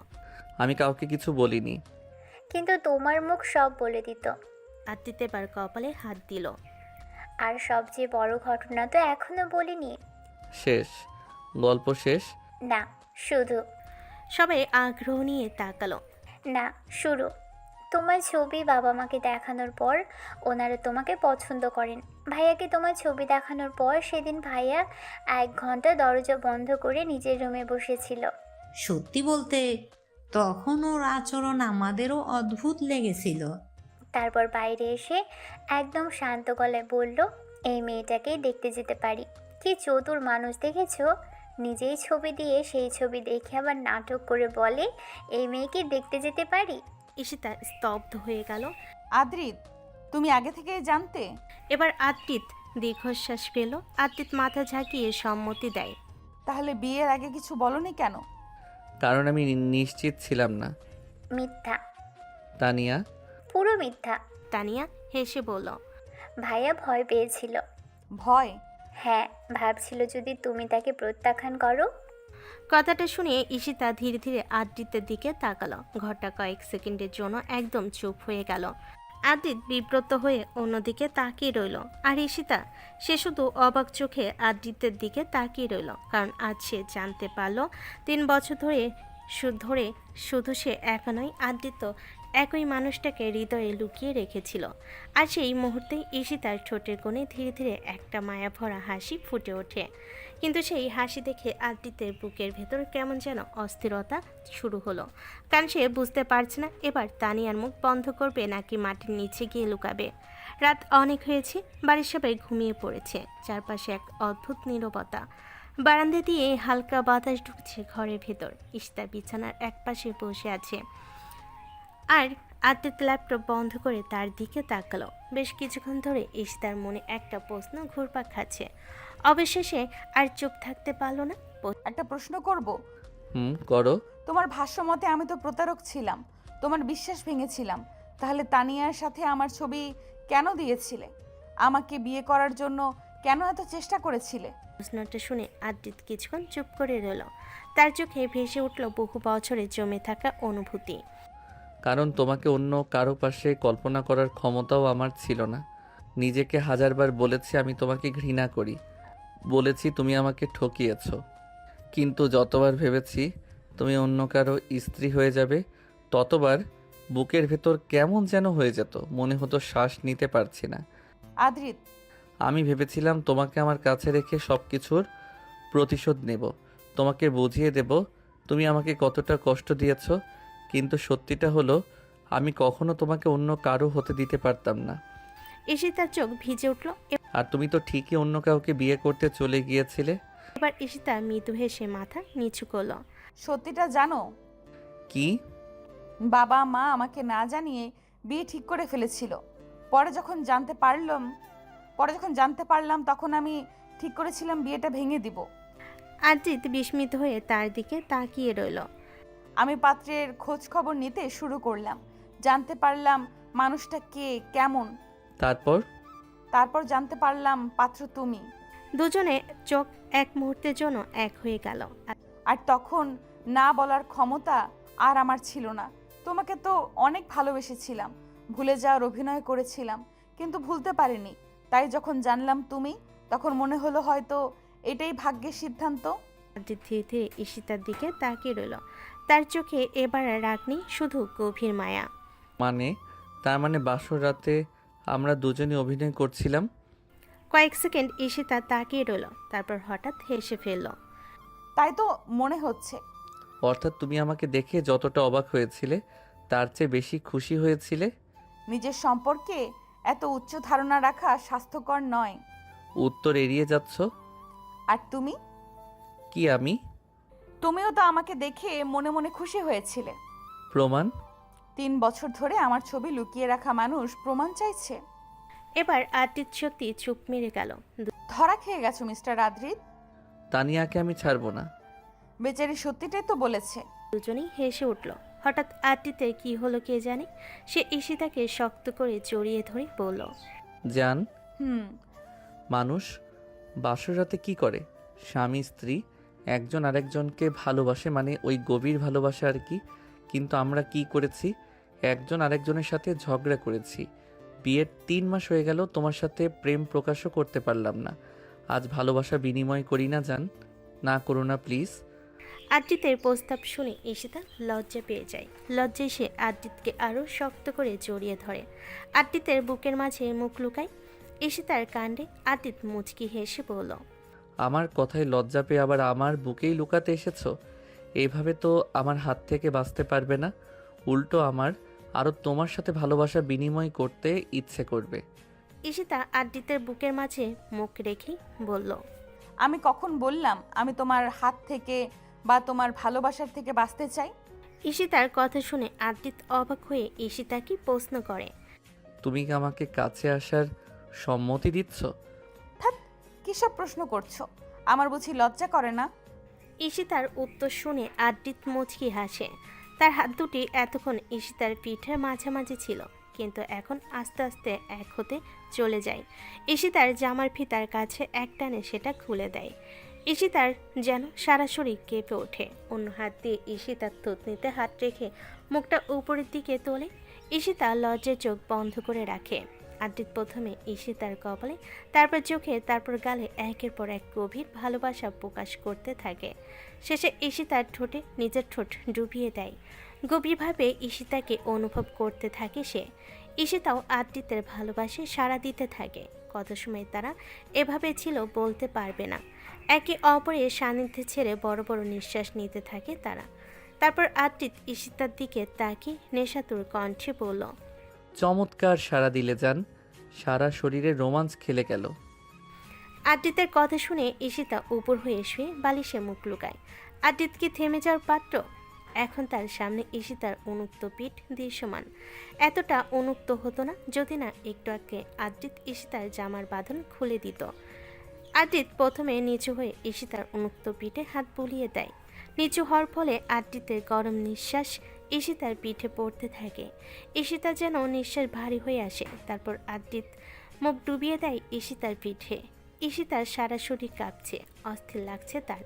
আমি কাউকে কিছু বলিনি। কিন্তু তোমার মুখ সব বলে দিত। আদিত্য এবার কপালে হাত দিল। আর সবচেয়ে বড় ঘটনা তো এখনো বলিনি। শেষ? গল্প শেষ? না, শুধু। সবাই আগ্রহ নিয়ে তাকালো। না, শুরু। তোমার ছবি বাবা মাকে দেখানোর পর ওনারা তোমাকে পছন্দ করেন। ভাইয়াকে তোমার ছবি দেখানোর পর সেদিন ভাইয়া 1 ঘন্টা দরজা বন্ধ করে নিজের রুমে বসেছিল। সত্যি বলতে তখন ওর আচরণ আমাদেরও অদ্ভুত লেগেছিল। তারপর বাইরে এসে একদম শান্ত গলায় বলল, এই মেয়েটাকেই দেখতে যেতে পারি। কি চতুর মানুষ দেখেছো? নিজেই ছবি দিয়ে সেই ছবি দেখে আবার নাটক করে বলে এই মেয়েকে দেখতে যেতে পারি। ঈশিতা স্তব্ধ হয়ে গেল। আদ্রিত, তুমি আগে থেকে জানতে? এবার আদিত্য দীর্ঘশ্বাস পেল। আদিত্য মাথা ঝাঁকিয়ে সম্মতি দেয়। তাহলে বিয়ের আগে কিছু বলনি কেন? কারণ আমি নিশ্চিত ছিলাম না। মিথ্যা। তানিয়া পুরো মিথ্যা। তানিয়া হেসে বলল। ভাইয়া ভয় পেয়েছিল। ভয়? হ্যাঁ, ভাবছিল যদি তুমি তাকে প্রত্যাখ্যান করো। কথাটা শুনে ঈশিতা ধীরে ধীরে আদিত্যের দিকে তাকালো। ঘরটা কয়েক সেকেন্ডের জন্য একদম চুপ হয়ে গেল। আদিত্য বিব্রত হয়ে অন্যদিকে তাকিয়ে রইল। আর ঈশিতা, সে শুধু অবাক চোখে আদিত্যের দিকে তাকিয়ে রইল। কারণ আজ সে জানতে পারল 3 বছর ধরে শুধু সে একা নয়, আদিত্য একই মানুষটাকে হৃদয়ে লুকিয়ে রেখেছিল। আর সেই মুহূর্তেই ঈশিতার ঠোঁটের কোণে ধীরে ধীরে একটা মায়া ভরা হাসি ফুটে ওঠে। কিন্তু সেই হাসি দেখে আদিত্যের বুকের ভেতর কেমন যেন অস্থিরতা শুরু হলো। কারণ সে বুঝতে পারছে না এবার তানিয়ার মুখ বন্ধ করবে নাকি মাটির নিচে গিয়ে লুকাবে। রাত অনেক হয়েছে, বাড়ির সবাই ঘুমিয়ে পড়েছে। চারপাশে এক অদ্ভুত নীরবতা। বারান্দা দিয়ে হালকা বাতাস ঢুকছে ঘরের ভেতর। ঈশিতা বিছানার একপাশে বসে আছে আর আদিত্য ল্যাপটপ বন্ধ করে তার দিকে তাকালো। বেশ কিছুক্ষণ ধরে ঈশিতার মনে একটা প্রশ্ন ঘুরপাক খাচ্ছে। অবশেষে আর চুপ থাকতে পারলো না। একটা প্রশ্ন করব? করো। তোমার ভাষ্য মতে আমি তো প্রতারক ছিলাম, তোমার বিশ্বাস ভেঙেছিলাম। তাহলে তানিয়ার সাথে আমার ছবি কেন দিয়েছিলে? আমাকে বিয়ে করার জন্য কেন এত চেষ্টা করেছিলে? প্রশ্নটা শুনে আদ্রিত কিছুক্ষণ চুপ করে রইল। তার চোখে ভেসে উঠল বহু বছরে জমে থাকা অনুভূতি। কারণ তোমাকে অন্য কারো পাশে কল্পনা করার ক্ষমতাও আমার ছিল না। নিজেকে হাজারবার বলেছি আমি তোমাকে ঘৃণা করি, বলেছি তুমি আমাকে ঠকিয়েছো, কিন্তু যতবার ভেবেছি তুমি অন্য কারো স্ত্রী হয়ে যাবে, ততবার বুকের ভেতর কেমন যেন হয়ে যেত, মনে হতো শ্বাস নিতে পারছি না। আদ্রিত, আমি ভেবেছিলাম তোমাকে আমার কাছে রেখে সব কিছুর প্রতিশোধ নেব, তোমাকে বুঝিয়ে দেব তুমি আমাকে কতটা কষ্ট দিয়েছো, কিন্তু সত্যিটা হলো আমি কখনো তোমাকে অন্য কারো হতে দিতে পারতাম না। ঈশিতার চোখ ভিজে উঠল। আর তুমি তো ঠিকই অন্য কাউকে বিয়ে করতে চলে গিয়েছিলে। এবার ঈশিতা মৃদু হেসে মাথা নিচু করল। সত্যিটা জানো? কি? বাবা মা আমাকে না জানিয়ে বিয়ে ঠিক করে ফেলেছিল। পরে যখন জানতে পারলাম তখন আমি ঠিক করেছিলাম বিয়েটা ভেঙে দিব। আদ্রিত বিস্মিত হয়ে তার দিকে তাকিয়ে রইল। আমি পাত্রের খোঁজ খবর নিতে শুরু করলাম, জানতে পারলাম মানুষটা কে, কেমন। তারপর জানতে পারলাম পাত্র তুমি। দুজনে চোখ এক মুহূর্তের জন্য এক হয়ে গেল। আর তখন না বলার ক্ষমতা আর আমার ছিল না। তোমাকে তো অনেক ভালোবেসেছিলাম, ভুলে যাওয়ার অভিনয় করেছিলাম, কিন্তু ভুলতে পারিনি। তাই যখন জানলাম তুমি, তখন মনে হলো হয়তো এটাই ভাগ্যের সিদ্ধান্ত। আদ্রিত ধীরে ধীরে ঈশিতার দিকে তাকিয়ে রইল। তার চোখে এবার রাগ নেই, শুধু গভীর মায়া। তার মানে বাসর রাতে আমরা দুজনে অভিনয় করছিলাম? কয়েক সেকেন্ড ঈশিতা তাকিয়ে রইল, তারপর হঠাৎ হেসে ফেলল। তাই তো মনে হচ্ছে। অর্থাৎ তুমি আমাকে দেখে যতটা অবাক হয়েছিলে তার চেয়ে বেশি খুশি হয়েছিলে? নিজের সম্পর্কে এত উচ্চ ধারণা রাখা স্বাস্থ্যকর নয়। উত্তর এড়িয়ে যাচ্ছ। আর তুমি? কি আমি? তুমিও তো আমাকে দেখে মনে মনে খুশি হয়েছিলে। প্রমাণ? 3 বছর ধরে আমার ছবি লুকিয়ে রাখা মানুষ প্রমাণ চাইছে। এবার আদ্রিত সত্যি চুপ মেরে গেল। ধরা খেয়ে গেছো মিস্টার আদ্রিত। তানিয়াকে আমি ছাড়বো না। বেচারি সত্যিটাই তো বলেছে। দুজনেই হেসে উঠল। হঠাৎ আদ্রিতের কি হলো কে জানে, সে ঈশিতাকে শক্ত করে জড়িয়ে ধরে বলল, জান, হুম। মানুষ বাসর রাতে কি করে? স্বামী স্ত্রী একজন আরেকজনকে ভালোবাসে, মানে ওই গভীর ভালোবাসা আর কি। কিন্তু আমরা কি করেছি? একজন আরেকজনের সাথে ঝগড়া করেছি। বিয়ের 3 মাস হয়ে গেল, তোমার সাথে প্রেম প্রকাশও করতে পারলাম না। আজ ভালোবাসা বিনিময় করি না জান, না করো না প্লিজ। আদ্রিতের প্রস্তাব শুনে ঈশিতা লজ্জা পেয়ে যায়। লজ্জায় সে আদ্রিতকে আরও শক্ত করে জড়িয়ে ধরে। আদ্রিতের বুকের মাঝে মুখ লুকায়। ঈশিতার কাণ্ডে আদ্রিত মুচকি হেসে বলল, আমার কথায় লজ্জা পেয়ে আবার আমার বুকেই লুকাতে এসেছো? এইভাবে তো আমার হাত থেকে বাঁচতে পারবে না। উল্টো আমার আরও তোমার সাথে ভালোবাসা বিনিময় করতে ইচ্ছে করবে। ঈশিতা আদ্রিতের বুকের মাঝে মুখ রেখেই বলল, আমি কখন বললাম আমি তোমার হাত থেকে বা তোমার ভালোবাসার থেকে বাঁচতে চাই? ঈশিতার কথা শুনে আদ্রিত অবাক হয়ে ঈশিতাকে প্রশ্ন করে, তুমি কি আমাকে কাছে আসার সম্মতি দিচ্ছ? কিসব প্রশ্ন করছো? আমার বুঝি লজ্জা করে না? ঈশিতার উত্তর শুনে আদ্রিত মুচকি হাসে। তার হাত দুটি এতক্ষণ ঈশিতার পিঠের মাঝামাঝি ছিল, কিন্তু এখন আস্তে আস্তে এক হতে চলে যায়। ঈশিতার জামার ফিতার কাছে এক টানে সেটা খুলে দেয়। ঈশিতার যেন সারা শরীর কেঁপে ওঠে। অন্য হাত দিয়ে ঈশিতার থুতনিতে হাত রেখে মুখটা উপরের দিকে তোলে। ঈশিতা লজ্জায় চোখ বন্ধ করে রাখে। আদ্রিত প্রথমে ঈশিতার কপালে, তারপর চোখে, তারপর গালে একের পর এক গভীর ভালোবাসা প্রকাশ করতে থাকে। শেষে ঈশিতার ঠোঁটে নিজের ঠোঁট ডুবিয়ে দেয়। গভীরভাবে ঈশিতাকে অনুভব করতে থাকে সে। ঈশিতাও আদ্রিতের ভালোবাসে সাড়া দিতে থাকে। কত সময় তারা এভাবে ছিল বলতে পারবে না। একে অপরের সান্নিধ্যে ছেড়ে বড় বড় নিঃশ্বাস নিতে থাকে তারা। তারপর আদ্রিত ঈশিতার দিকে তাকিয়ে নেশাতুর কণ্ঠে বলল, চমৎকার সাড়া দিলে যান, সারা শরীরে রোমাঞ্চ খেলে গেল। আদ্রিতের কথা শুনে ঈশিতা উপর হয়ে শুয়ে বালিশে মুখ লুকায়। আদ্রিত কি থেমে যাওয়ার পাত্র? এখন তার সামনে ঈশিতার উন্মুক্ত পিঠ দৃশ্যমান। এতটা উন্মুক্ত হতো না যদি না একটু আগে আদ্রিত ঈশিতার জামার বাঁধন খুলে দিত। আদ্রিত প্রথমে নিচু হয়ে ঈশিতার উন্মুক্ত পিঠে হাত বুলিয়ে দেয়। নিচু হওয়ার ফলে আদ্রিতের গরম নিঃশ্বাস ঈশিতার পিঠে পড়তে থাকে। ঈশিতা যেন নিঃশ্বাস ভারী হয়ে আসে। তারপর আদ্রিত মুখ ডুবিয়ে দেয় ঈশিতার পিঠে। ঈশিতার সারা শরীর কাঁপছে, অস্থির লাগছে তার।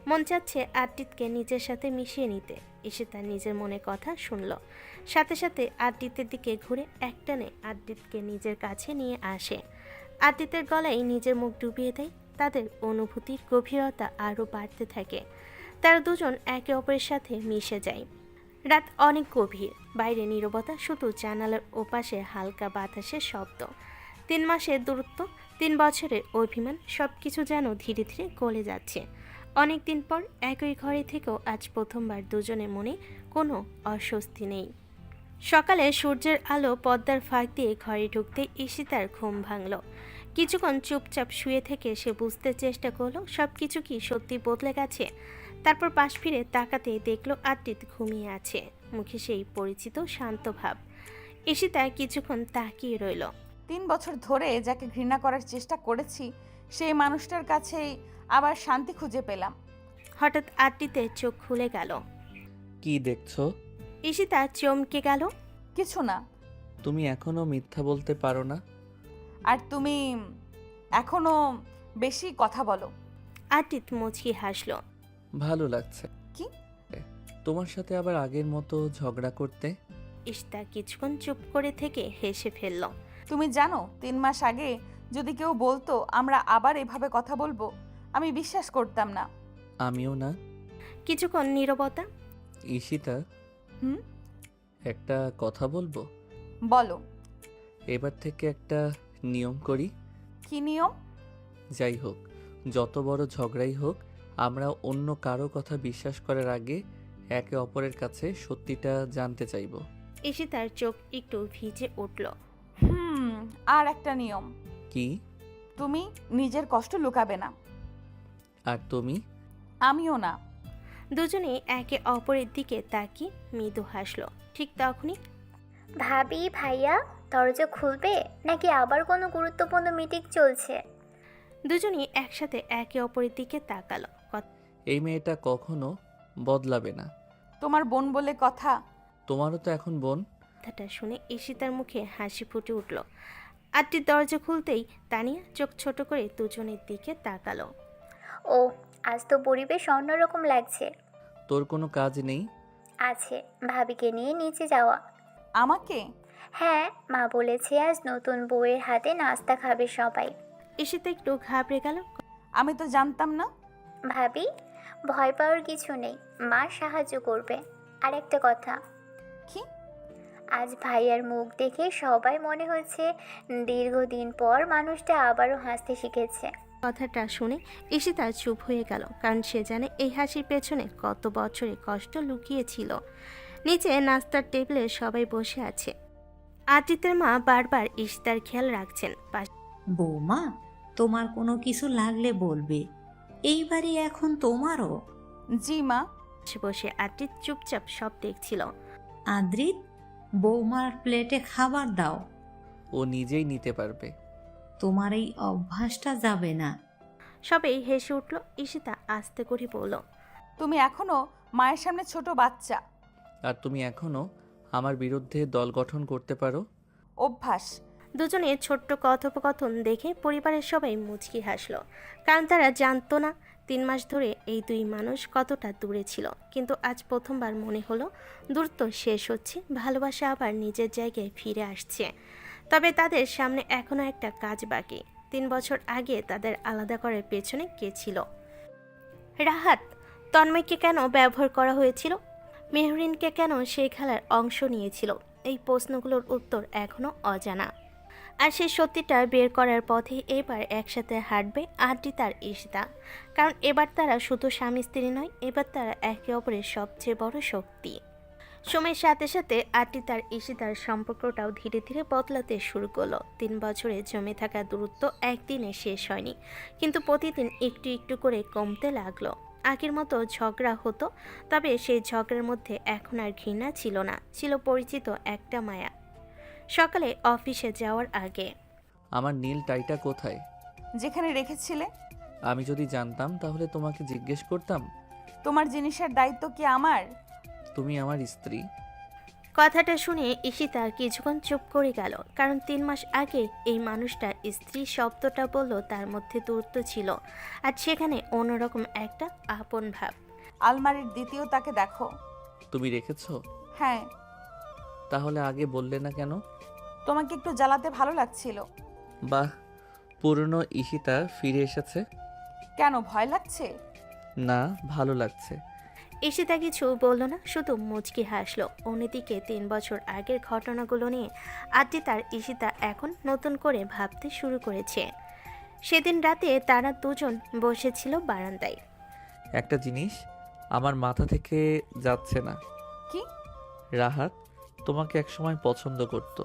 মন চাচ্ছে আদ্রিতকে নিজের সাথে মিশিয়ে নিতে। ঈশিতা নিজের মনে কথা শুনল, সাথে সাথে আদ্রিতের দিকে ঘুরে একটানে আদ্রিতকে নিজের কাছে নিয়ে আসে। আদ্রিতের গলায় নিজের মুখ ডুবিয়ে দেয়। তাদের অনুভূতির গভীরতা আরও বাড়তে থাকে। তারা দুজন একে অপরের সাথে মিশে যায়। রাত অনেক গভীর, বাইরে নীরবতা, শুধু জানালার ওপাশে হালকা বাতাসের শব্দ। 3 মাসের দূরত্ব, 3 বছরের অভিমান, সব কিছু যেন ধীরে ধীরে গলে যাচ্ছে। অনেক দিন পর একই ঘরে থেকেও আজ প্রথমবার দুজনের মনে কোনো অস্বস্তি নেই। সকালে সূর্যের আলো পর্দার ফাঁক দিয়ে ঘরে ঢুকতে ঈশিতার ঘুম ভাঙল। কিছুক্ষণ চুপচাপ শুয়ে থেকে সে বুঝতে চেষ্টা করলো সব কিছু কি সত্যি বদলে গেছে। তারপর পাশ ফিরে তাকাতে দেখলো আদ্রিত ঘুমিয়ে আছে, মুখে সেই পরিচিত শান্ত ভাব। ঈশিতা কিছুক্ষণ তাকিয়ে রইল। 3 বছর ধরে যাকে ঘৃণা করার চেষ্টা করেছি সেই মানুষটার কাছেই আবার শান্তি খুঁজে পেলাম। হঠাৎ আদ্রিতের চোখ খুলে গেল। কি দেখছো? ঈশিতা চমকে গেল। কিছু না। তুমি এখনো মিথ্যা বলতে পারো না। আর তুমি এখনো বেশি কথা বলো। আদ্রিত মুচকি হাসল। ভালো লাগছে। কি? তোমার সাথে আবার আগের মতো ঝগড়া করতে। ঈশিতা কিছুক্ষণ চুপ করে থেকে হেসে ফেলল। তুমি জানো 3 মাস আগে যদি কেউ বলতো আমরা আবার এভাবে কথা বলবো, আমি বিশ্বাস করতাম না। আমিও না। কিছুক্ষণ নীরবতা। ঈশিতা, হুম, একটা কথা বলবো? বলো। এবার থেকে একটা নিয়ম করি। কি নিয়ম? যাই হোক, যত বড় ঝগড়াই হোক, আমরা অন্য কারো কথা বিশ্বাস করার আগে একে অপরের কাছে সত্যিটা জানতে চাইব। ঈশিতার চোখ একটু ভিজে উঠল। আর একটা নিয়ম। কি? তুমি নিজের কষ্ট লুকাবে না। আর তুমি? আমিও না। দুজনেই একে অপরের দিকে তাকিয়ে মৃদু হাসলো। ঠিক তখনই ভাবি, ভাইয়া, দরজা খুলবে নাকি আবার কোনো গুরুত্বপূর্ণ মিটিং চলছে? দুজনেই একসাথে একে অপরের দিকে তাকালো। এই মেয়েটা কখনো বদলাবে না। তোমার বোন বলে কথা। তোমারও তো এখন বোন। কথাটা শুনে ঈশিতার মুখে হাসি ফুটে উঠল। আদ্রিত দরজা খুলতেই তানিয়া চোখ ছোট করে দুজনের দিকে তাকালো। ও, আজ তো পরিবেশ অন্যরকম লাগছে। তোর কোনো কাজ নেই? আছে, ভাবিকে নিয়ে নিচে যাওয়া। আমাকে? হ্যাঁ, মা বলেছে আজ নতুন বউয়ের হাতে নাস্তা খাবে সবাই। ঈশিতা একটু ঘাবড়ে গেল। আমি তো জানতাম না। ভাবি, ভয় পাওয়ার কিছু নেই, মা সাহায্য করবে। আর একটা কথা। কি? আজ ভাইয়ার মুখ দেখে সবাই মনে হচ্ছে দীর্ঘদিন পর মানুষটা আবারও হাসতে শিখেছে। কথাটা শুনে ঈশিতা চুপ হয়ে গেল, কারণ সে জানে এই হাসির পেছনে কত বছরের কষ্ট লুকিয়েছিল। নিচে নাস্তার টেবিলে সবাই বসে আছে। আদ্রিতের মা বারবার ঈশিতার খেয়াল রাখছেন। বৌমা, তোমার কোনো কিছু লাগলে বলবে, এই বাড়ি এখন তোমারও। জি মা। বসে আদ্রিত চুপচাপ সব দেখছিল। আদ্রিত, বৌমার প্লেটে খাবার দাও। ও নিজেই নিতে পারবে। তোমার এই অভ্যাসটা যাবে না। সবাই হেসে উঠল। ঈশিতা আস্তে করে বলল, তুমি এখনো মায়ের সামনে ছোট বাচ্চা। আর তুমি এখনো আমার বিরুদ্ধে দল গঠন করতে পারো। অভ্যাস। দুজনের ছোট্ট কথোপকথন দেখে পরিবারের সবাই মুচকি হাসলো, কারণ তারা জানতো না 3 মাস ধরে এই দুই মানুষ কতটা দূরে ছিল। কিন্তু আজ প্রথমবার মনে হলো দূরত্ব শেষ হচ্ছে, ভালোবাসা আবার নিজের জায়গায় ফিরে আসছে। তবে তাদের সামনে এখনো একটা কাজ বাকি। 3 বছর আগে তাদের আলাদা করার পেছনে কে ছিল? রাহাত, তন্ময়কে কেন ব্যবহার করা হয়েছিল? মেহরিনকে কেন সেই খেলার অংশ নিয়েছিল? এই প্রশ্নগুলোর উত্তর এখনো অজানা। আর সেই সত্যিটা বের করার পথে এবার একসাথে হাঁটবে আদ্রিত আর ঈশিতা। কারণ এবার তারা শুধু স্বামী স্ত্রী নয়, এবার তারা একে অপরের সবচেয়ে বড় শক্তি। সময়ের সাথে সাথে আদ্রিত আর ঈশিতার সম্পর্কটাও ধীরে ধীরে বদলাতে শুরু করলো। 3 বছরে জমে থাকা দূরত্ব একদিনে শেষ হয়নি, কিন্তু প্রতিদিন একটু একটু করে কমতে লাগলো। আগের মতো ঝগড়া হতো, তবে সেই ঝগড়ার মধ্যে এখন আর ঘৃণা ছিল না, ছিল পরিচিত একটা মায়া। সকালে অফিসে যাওয়ার আগে, আমার নীল টাইটা কোথায়? যেখানে রেখেছিলে। আমি যদি জানতাম তাহলে তোমাকে জিজ্ঞেস করতাম। তোমার জিনিসের দায়িত্ব কি আমার? তুমি আমার স্ত্রী। কথাটা শুনে ঈশিতা কিছুক্ষণ চুপ করে গেল, কারণ 3 মাস আগে এই মানুষটা স্ত্রী শব্দটা বলল তার মধ্যে দূরত্ব ছিল, আর সেখানে অন্যরকম একটা আপন ভাব। আলমারির দ্বিতীয় তাকে দেখো। তুমি রেখেছো? হ্যাঁ। তাহলে আগে বললে না কেন? তোমাকে একটু জ্বালাতে ভালো লাগছিল। বাহ, পুরনো ঈশিতা ফিরে এসেছে। কেন, ভয় লাগছে? না, ভালো লাগছে। ঈশিতা কিছু বলল না, শুধু মুচকি হাসলো। অন্যদিকে 3 বছর আগের ঘটনাগুলো নিয়ে আদ্রিতার ঈশিতা এখন নতুন করে ভাবতে শুরু করেছে। সেদিন রাতে তারা দুজন বসেছিল বারান্দায়। একটা জিনিস আমার মাথা থেকে যাচ্ছে না। কি? রাহাত তোমাকে একসময় পছন্দ করতো।